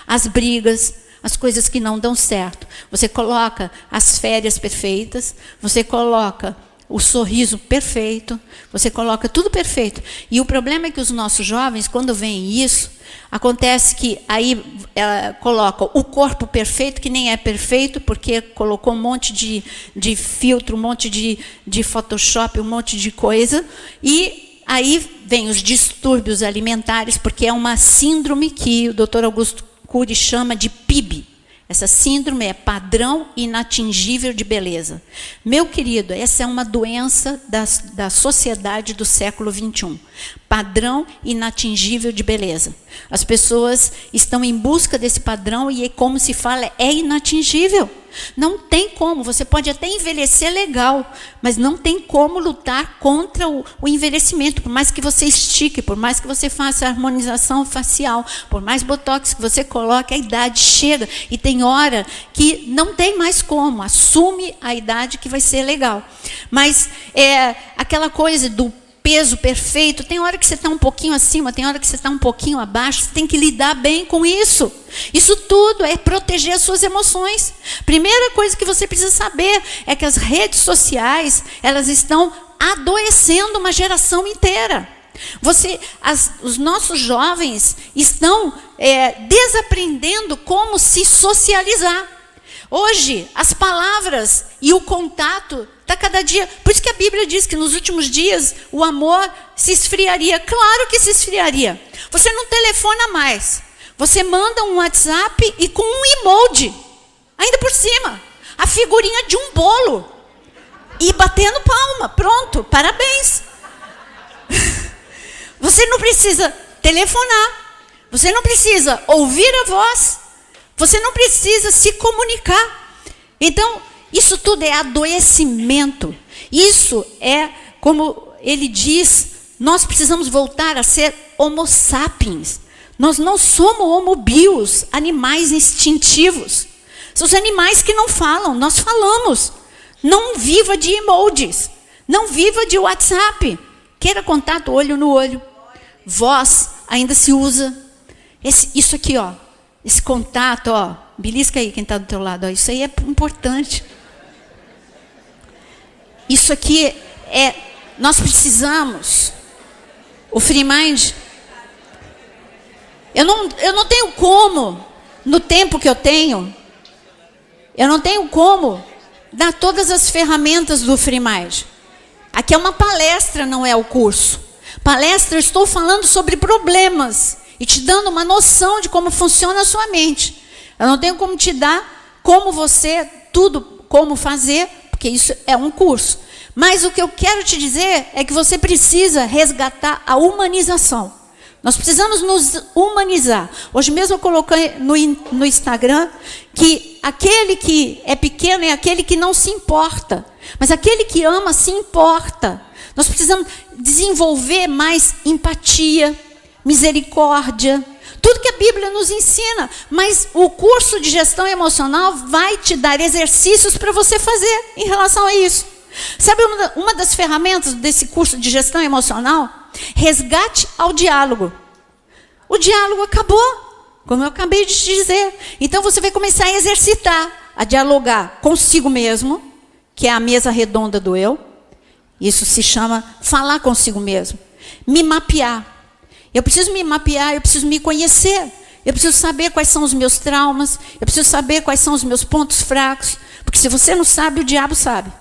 as brigas, as coisas que não dão certo. Você coloca as férias perfeitas, você coloca o sorriso perfeito, você coloca tudo perfeito. E o problema é que os nossos jovens, quando veem isso, acontece que aí ela coloca o corpo perfeito, que nem é perfeito, porque colocou um monte de filtro, um monte de Photoshop, um monte de coisa, e aí vem os distúrbios alimentares, porque é uma síndrome que o Dr. Augusto Cury chama de PIB. Essa síndrome é padrão inatingível de beleza. Meu querido, essa é uma doença da sociedade do século XXI. Padrão inatingível de beleza. As pessoas estão em busca desse padrão e, como se fala, é inatingível. Não tem como, você pode até envelhecer legal, mas não tem como lutar contra o envelhecimento, por mais que você estique, por mais que você faça harmonização facial, por mais botox que você coloque, a idade chega e tem hora que não tem mais como, assume a idade que vai ser legal. Mas aquela coisa do peso perfeito, tem hora que você está um pouquinho acima, tem hora que você está um pouquinho abaixo, você tem que lidar bem com isso. Isso tudo é proteger as suas emoções. Primeira coisa que você precisa saber é que as redes sociais, elas estão adoecendo uma geração inteira. Os nossos jovens estão desaprendendo como se socializar. Hoje, as palavras e o contato está cada dia... Por isso que a Bíblia diz que nos últimos dias o amor se esfriaria. Claro que se esfriaria. Você não telefona mais. Você manda um WhatsApp e com um emoji. Ainda por cima. A figurinha de um bolo. E batendo palma. Pronto, parabéns. Você não precisa telefonar. Você não precisa ouvir a voz. Você não precisa se comunicar. Então, isso tudo é adoecimento. Isso é, como ele diz, nós precisamos voltar a ser homo sapiens. Nós não somos homo bios, animais instintivos. São os animais que não falam, nós falamos. Não viva de emojis. Não viva de WhatsApp. Queira contato olho no olho. Voz ainda se usa. Isso aqui, ó. Esse contato, ó, belisca aí quem está do teu lado, ó, isso aí é importante. Isso aqui nós precisamos. O Free Mind, eu não tenho como, no tempo que eu tenho como dar todas as ferramentas do Free Mind. Aqui é uma palestra, não é o curso. Palestra, eu estou falando sobre problemas e te dando uma noção de como funciona a sua mente. Eu não tenho como te dar como fazer, porque isso é um curso. Mas o que eu quero te dizer é que você precisa resgatar a humanização. Nós precisamos nos humanizar. Hoje mesmo eu coloquei no Instagram que aquele que é pequeno é aquele que não se importa. Mas aquele que ama se importa. Nós precisamos desenvolver mais empatia, misericórdia, tudo que a Bíblia nos ensina, mas o curso de gestão emocional vai te dar exercícios para você fazer em relação a isso. Sabe uma das ferramentas desse curso de gestão emocional? Resgate ao diálogo. O diálogo acabou, como eu acabei de te dizer. Então você vai começar a exercitar, a dialogar consigo mesmo, que é a mesa redonda do eu. Isso se chama falar consigo mesmo. Me mapear. Eu preciso me mapear, eu preciso me conhecer. Eu preciso saber quais são os meus traumas. Eu preciso saber quais são os meus pontos fracos. Porque se você não sabe, o diabo sabe.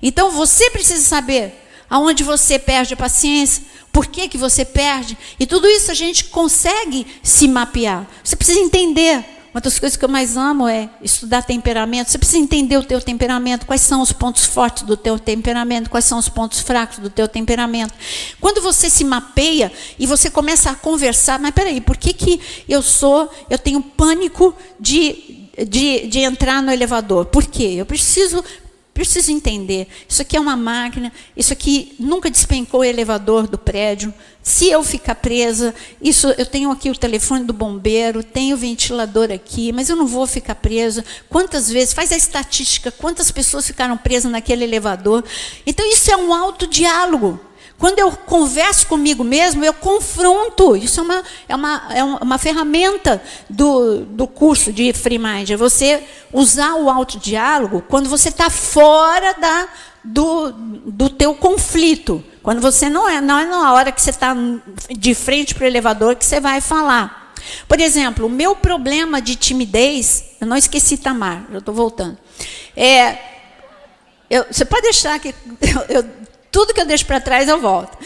Então você precisa saber aonde você perde a paciência, por que você perde. E tudo isso a gente consegue se mapear. Você precisa entender. Uma das coisas que eu mais amo é estudar temperamento. Você precisa entender o teu temperamento, quais são os pontos fortes do teu temperamento, quais são os pontos fracos do teu temperamento. Quando você se mapeia e você começa a conversar, mas peraí, por que eu tenho pânico de entrar no elevador? Por quê? Eu preciso Preciso entender. Isso aqui é uma máquina, isso aqui nunca despencou o elevador do prédio. Se eu ficar presa, eu tenho aqui o telefone do bombeiro, tenho o ventilador aqui, mas eu não vou ficar presa. Quantas vezes, faz a estatística, quantas pessoas ficaram presas naquele elevador. Então, isso é um autodiálogo. Quando eu converso comigo mesmo, eu confronto. Isso é uma ferramenta do curso de Free Mind. É você usar o autodiálogo quando você está fora do teu conflito. Quando você não é na hora que você está de frente para o elevador que você vai falar. Por exemplo, o meu problema de timidez, eu não esqueci, Tamar, eu estou voltando. Você pode deixar que tudo que eu deixo para trás, eu volto.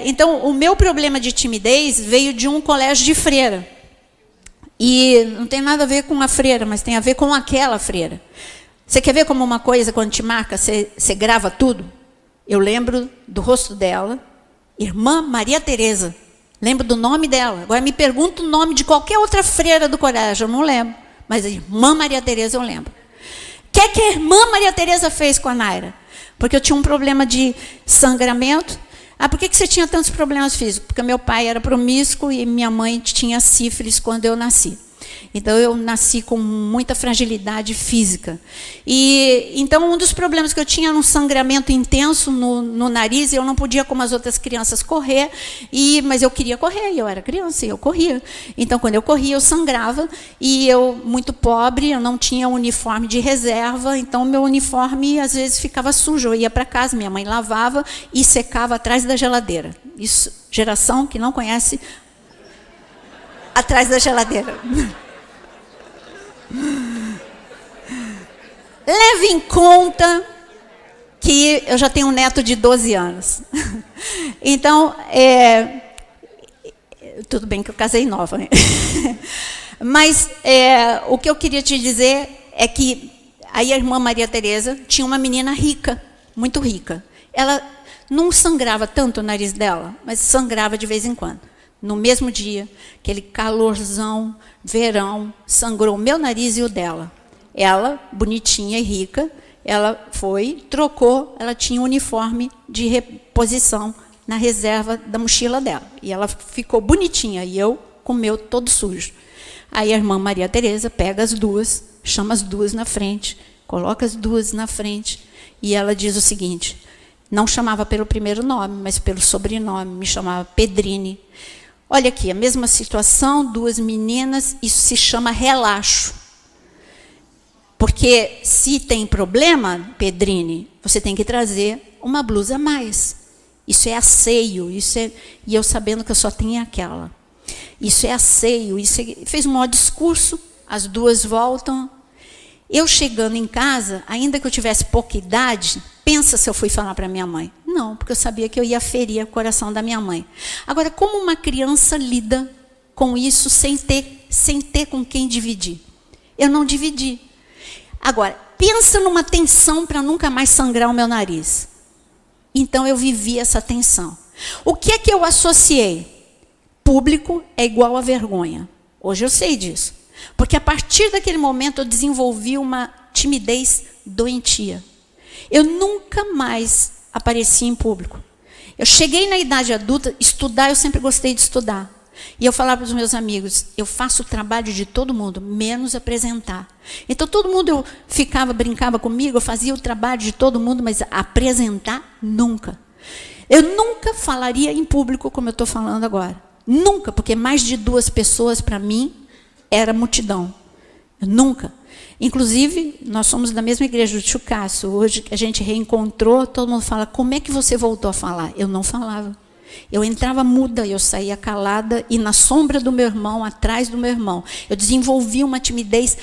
Então, o meu problema de timidez veio de um colégio de freira. E não tem nada a ver com a freira, mas tem a ver com aquela freira. Você quer ver como uma coisa, quando te marca, você grava tudo? Eu lembro do rosto dela, Irmã Maria Tereza. Lembro do nome dela. Agora me pergunta o nome de qualquer outra freira do colégio, eu não lembro. Mas a Irmã Maria Tereza eu lembro. O que a Irmã Maria Tereza fez com a Naira? Porque eu tinha um problema de sangramento. Por que você tinha tantos problemas físicos? Porque meu pai era promíscuo e minha mãe tinha sífilis quando eu nasci. Então, eu nasci com muita fragilidade física. Então, um dos problemas que eu tinha era um sangramento intenso no nariz, e eu não podia, como as outras crianças, correr, mas eu queria correr, e eu era criança, e eu corria. Então, quando eu corria, eu sangrava, e eu, muito pobre, eu não tinha uniforme de reserva, então, meu uniforme, às vezes, ficava sujo. Eu ia para casa, minha mãe lavava e secava atrás da geladeira. Isso, geração que não conhece atrás da geladeira. Leve em conta que eu já tenho um neto de 12 anos. Então, tudo bem que eu casei nova, né? Mas o que eu queria te dizer é que aí a Irmã Maria Tereza tinha uma menina rica, muito rica. Ela não sangrava tanto o nariz dela, mas sangrava de vez em quando. No mesmo dia, aquele calorzão, verão, sangrou o meu nariz e o dela. Ela, bonitinha e rica, ela foi, trocou, ela tinha um uniforme de reposição na reserva da mochila dela. E ela ficou bonitinha, e eu com o meu todo sujo. Aí a Irmã Maria Tereza pega as duas, chama as duas na frente, coloca as duas na frente, e ela diz o seguinte, não chamava pelo primeiro nome, mas pelo sobrenome, me chamava Pedrine. Olha aqui, a mesma situação, duas meninas, isso se chama relaxo. Porque se tem problema, Pedrine, você tem que trazer uma blusa a mais. Isso é asseio, e eu sabendo que eu só tinha aquela. Isso é asseio, fez um maior discurso, as duas voltam. Eu chegando em casa, ainda que eu tivesse pouca idade, pensa se eu fui falar para minha mãe. Não, porque eu sabia que eu ia ferir o coração da minha mãe. Agora, como uma criança lida com isso sem ter com quem dividir? Eu não dividi. Agora, pensa numa tensão para nunca mais sangrar o meu nariz. Então, eu vivi essa tensão. O que é que eu associei? Público é igual a vergonha. Hoje eu sei disso. Porque a partir daquele momento eu desenvolvi uma timidez doentia. Eu nunca mais apareci em público. Eu cheguei na idade adulta, estudar, eu sempre gostei de estudar. E eu falava para os meus amigos, eu faço o trabalho de todo mundo, menos apresentar. Então todo mundo brincava comigo, eu fazia o trabalho de todo mundo, mas apresentar, nunca. Eu nunca falaria em público como eu estou falando agora. Nunca, porque mais de 2 pessoas para mim era multidão. Eu nunca. Inclusive, nós somos da mesma igreja do Chucaço. Hoje a gente reencontrou, todo mundo fala, como é que você voltou a falar? Eu não falava. Eu entrava muda, eu saía calada, e na sombra do meu irmão, atrás do meu irmão, eu desenvolvi uma timidez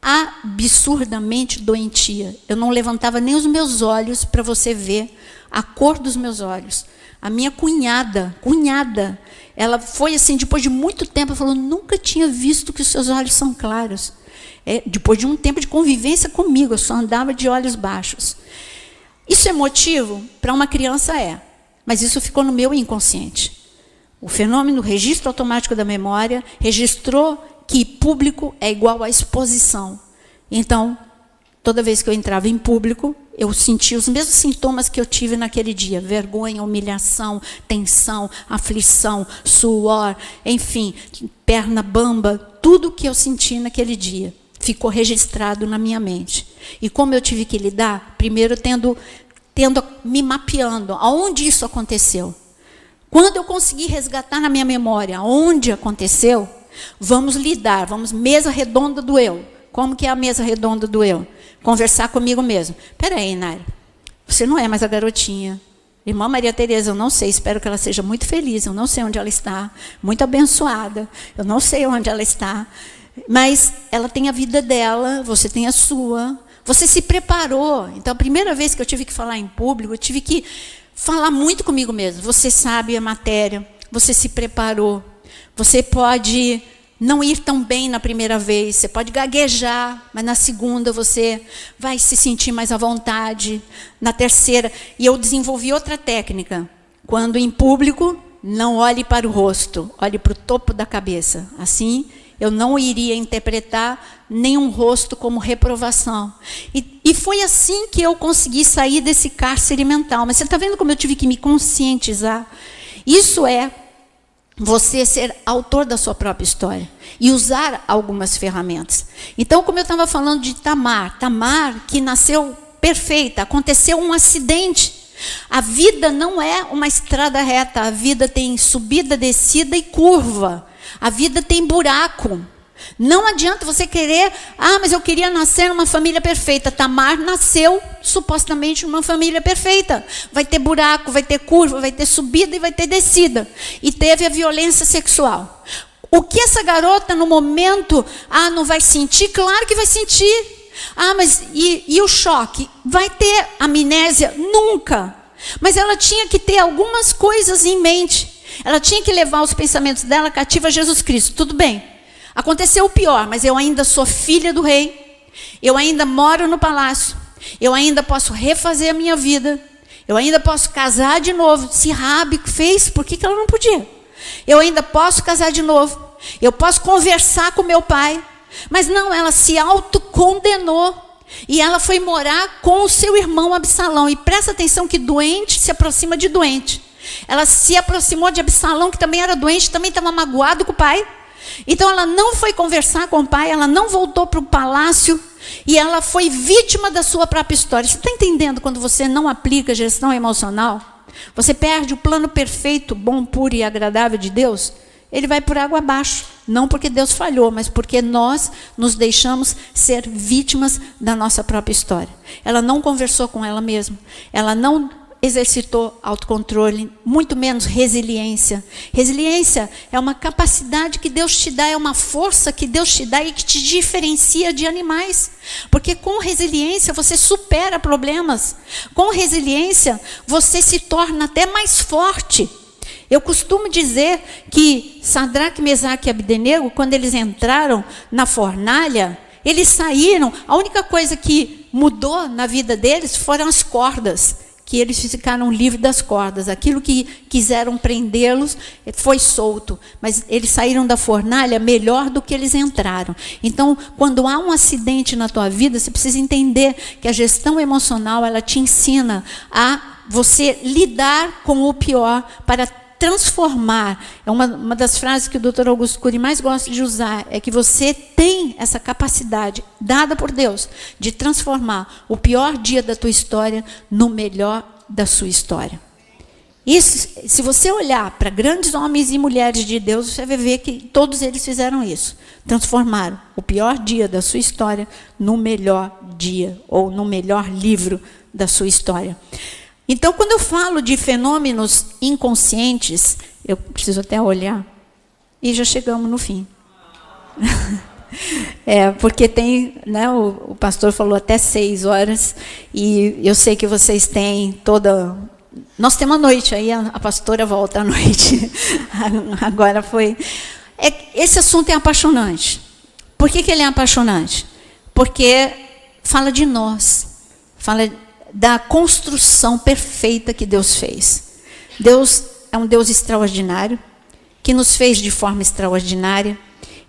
absurdamente doentia. Eu não levantava nem os meus olhos para você ver a cor dos meus olhos. A minha cunhada, ela foi assim, depois de muito tempo, ela falou, nunca tinha visto que os seus olhos são claros. Depois de um tempo de convivência comigo, eu só andava de olhos baixos. Isso é motivo? Para uma criança mas isso ficou no meu inconsciente. O fenômeno, o registro automático da memória, registrou que público é igual a exposição. Então, toda vez que eu entrava em público, eu sentia os mesmos sintomas que eu tive naquele dia: vergonha, humilhação, tensão, aflição, suor, enfim, perna bamba, tudo que eu senti naquele dia ficou registrado na minha mente. E como eu tive que lidar? Primeiro tendo me mapeando, aonde isso aconteceu. Quando eu consegui resgatar na minha memória onde aconteceu, vamos lidar, mesa redonda do eu. Como que é a mesa redonda do eu? Conversar comigo mesmo. Espera aí, Nara, você não é mais a garotinha. Irmã Maria Tereza, eu não sei, espero que ela seja muito feliz, eu não sei onde ela está, muito abençoada, eu não sei onde ela está, mas ela tem a vida dela, você tem a sua, você se preparou. Então, a primeira vez que eu tive que falar em público, eu tive que falar muito comigo mesmo. Você sabe a matéria, você se preparou, você pode não ir tão bem na primeira vez, você pode gaguejar, mas na segunda você vai se sentir mais à vontade, na terceira. E eu desenvolvi outra técnica. Quando em público, não olhe para o rosto, olhe para o topo da cabeça. Assim, eu não iria interpretar nenhum rosto como reprovação. E foi assim que eu consegui sair desse cárcere mental. Mas você está vendo como eu tive que me conscientizar? Isso é você ser autor da sua própria história e usar algumas ferramentas. Então, como eu estava falando de Tamar que nasceu perfeita, aconteceu um acidente. A vida não é uma estrada reta, a vida tem subida, descida e curva. A vida tem buraco. Não adianta você querer, mas eu queria nascer numa família perfeita. Tamar nasceu supostamente numa família perfeita. Vai ter buraco, vai ter curva, vai ter subida e vai ter descida. E teve a violência sexual. O que essa garota no momento, não vai sentir? Claro que vai sentir. Mas e o choque? Vai ter amnésia? Nunca. Mas ela tinha que ter algumas coisas em mente. Ela tinha que levar os pensamentos dela cativa a Jesus Cristo. Tudo bem. Aconteceu o pior, mas eu ainda sou filha do rei. Eu ainda moro no palácio. Eu ainda posso refazer a minha vida. Eu ainda posso casar de novo. Se Raabe fez, por que ela não podia? Eu ainda posso casar de novo. Eu posso conversar com meu pai. Mas não, ela se autocondenou. E ela foi morar com o seu irmão Absalão. E presta atenção que doente se aproxima de doente. Ela se aproximou de Absalão, que também era doente, também estava magoado com o pai. Então ela não foi conversar com o pai, ela não voltou para o palácio e ela foi vítima da sua própria história. Você está entendendo quando você não aplica gestão emocional? Você perde o plano perfeito, bom, puro e agradável de Deus. Ele vai por água abaixo. Não porque Deus falhou, mas porque nós nos deixamos ser vítimas da nossa própria história. Ela não conversou com ela mesma. Ela não exercitou autocontrole, muito menos resiliência. Resiliência é uma capacidade que Deus te dá, é uma força que Deus te dá e que te diferencia de animais. Porque com resiliência você supera problemas. Com resiliência você se torna até mais forte. Eu costumo dizer que Sadraque, Mesaque e Abdenego, quando eles entraram na fornalha, eles saíram, a única coisa que mudou na vida deles foram as cordas, que eles ficaram livres das cordas. Aquilo que quiseram prendê-los foi solto, mas eles saíram da fornalha melhor do que eles entraram. Então, quando há um acidente na tua vida, você precisa entender que a gestão emocional, ela te ensina a você lidar com o pior para transformar. É uma das frases que o Dr. Augusto Cury mais gosta de usar, é que você tem essa capacidade, dada por Deus, de transformar o pior dia da tua história no melhor da sua história. Isso, se você olhar para grandes homens e mulheres de Deus, você vai ver que todos eles fizeram isso. Transformaram o pior dia da sua história no melhor dia, ou no melhor livro da sua história. Então, quando eu falo de fenômenos inconscientes, eu preciso até olhar, e já chegamos no fim. Porque tem, né, o pastor falou até 6 horas, e eu sei que vocês têm toda... Nós temos a noite, aí a pastora volta à noite. Agora foi... Esse assunto é apaixonante. Por que ele é apaixonante? Porque fala de nós, fala da construção perfeita que Deus fez. Deus é um Deus extraordinário, que nos fez de forma extraordinária,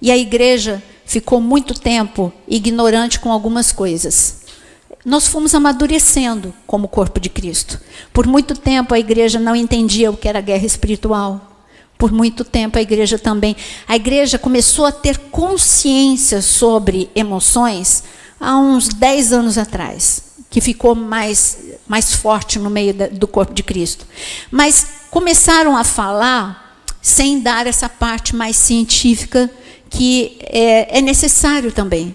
e a igreja ficou muito tempo ignorante com algumas coisas. nós fomos amadurecendo como corpo de Cristo. Por muito tempo a igreja não entendia o que era guerra espiritual. Por muito tempo a igreja começou a ter consciência sobre emoções há uns 10 anos atrás, que ficou mais forte no meio do corpo de Cristo. Mas começaram a falar sem dar essa parte mais científica que é necessário também.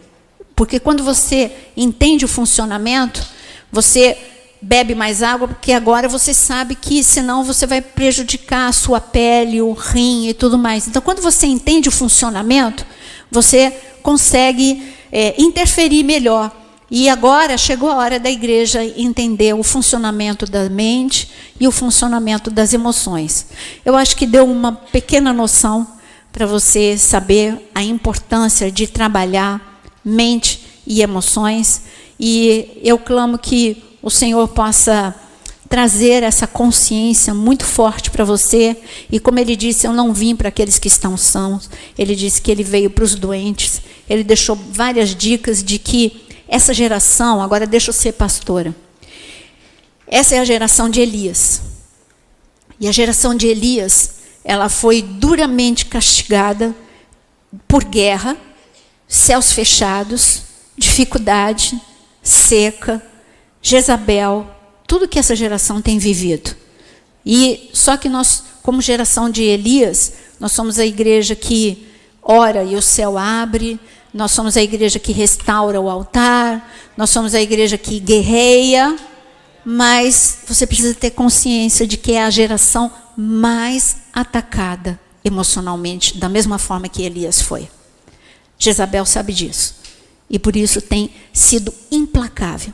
Porque quando você entende o funcionamento, você bebe mais água, porque agora você sabe que senão você vai prejudicar a sua pele, o rim e tudo mais. Então, quando você entende o funcionamento, você consegue interferir melhor. E agora chegou a hora da igreja entender o funcionamento da mente e o funcionamento das emoções. Eu acho que deu uma pequena noção para você saber a importância de trabalhar mente e emoções. E eu clamo que o Senhor possa trazer essa consciência muito forte para você. E como ele disse, eu não vim para aqueles que estão sãos. Ele disse que ele veio para os doentes. Ele deixou várias dicas de que essa geração, agora deixa eu ser pastora, essa é a geração de Elias. E a geração de Elias, ela foi duramente castigada por guerra, céus fechados, dificuldade, seca, Jezabel, tudo que essa geração tem vivido. E só que nós, como geração de Elias, nós somos a igreja que ora e o céu abre, nós somos a igreja que restaura o altar, nós somos a igreja que guerreia, mas você precisa ter consciência de que é a geração mais atacada emocionalmente, da mesma forma que Elias foi. Jezabel sabe disso, e por isso tem sido implacável.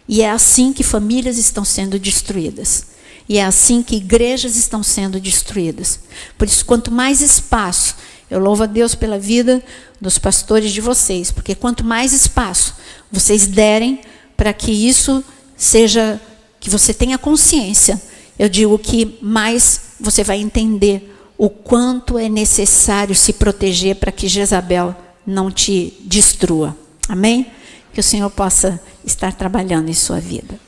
E é assim que famílias estão sendo destruídas. E é assim que igrejas estão sendo destruídas. Por isso, quanto mais espaço, eu louvo a Deus pela vida dos pastores de vocês, porque quanto mais espaço vocês derem para que isso seja, que você tenha consciência, eu digo que mais você vai entender o quanto é necessário se proteger para que Jezabel não te destrua. Amém? Que o Senhor possa estar trabalhando em sua vida.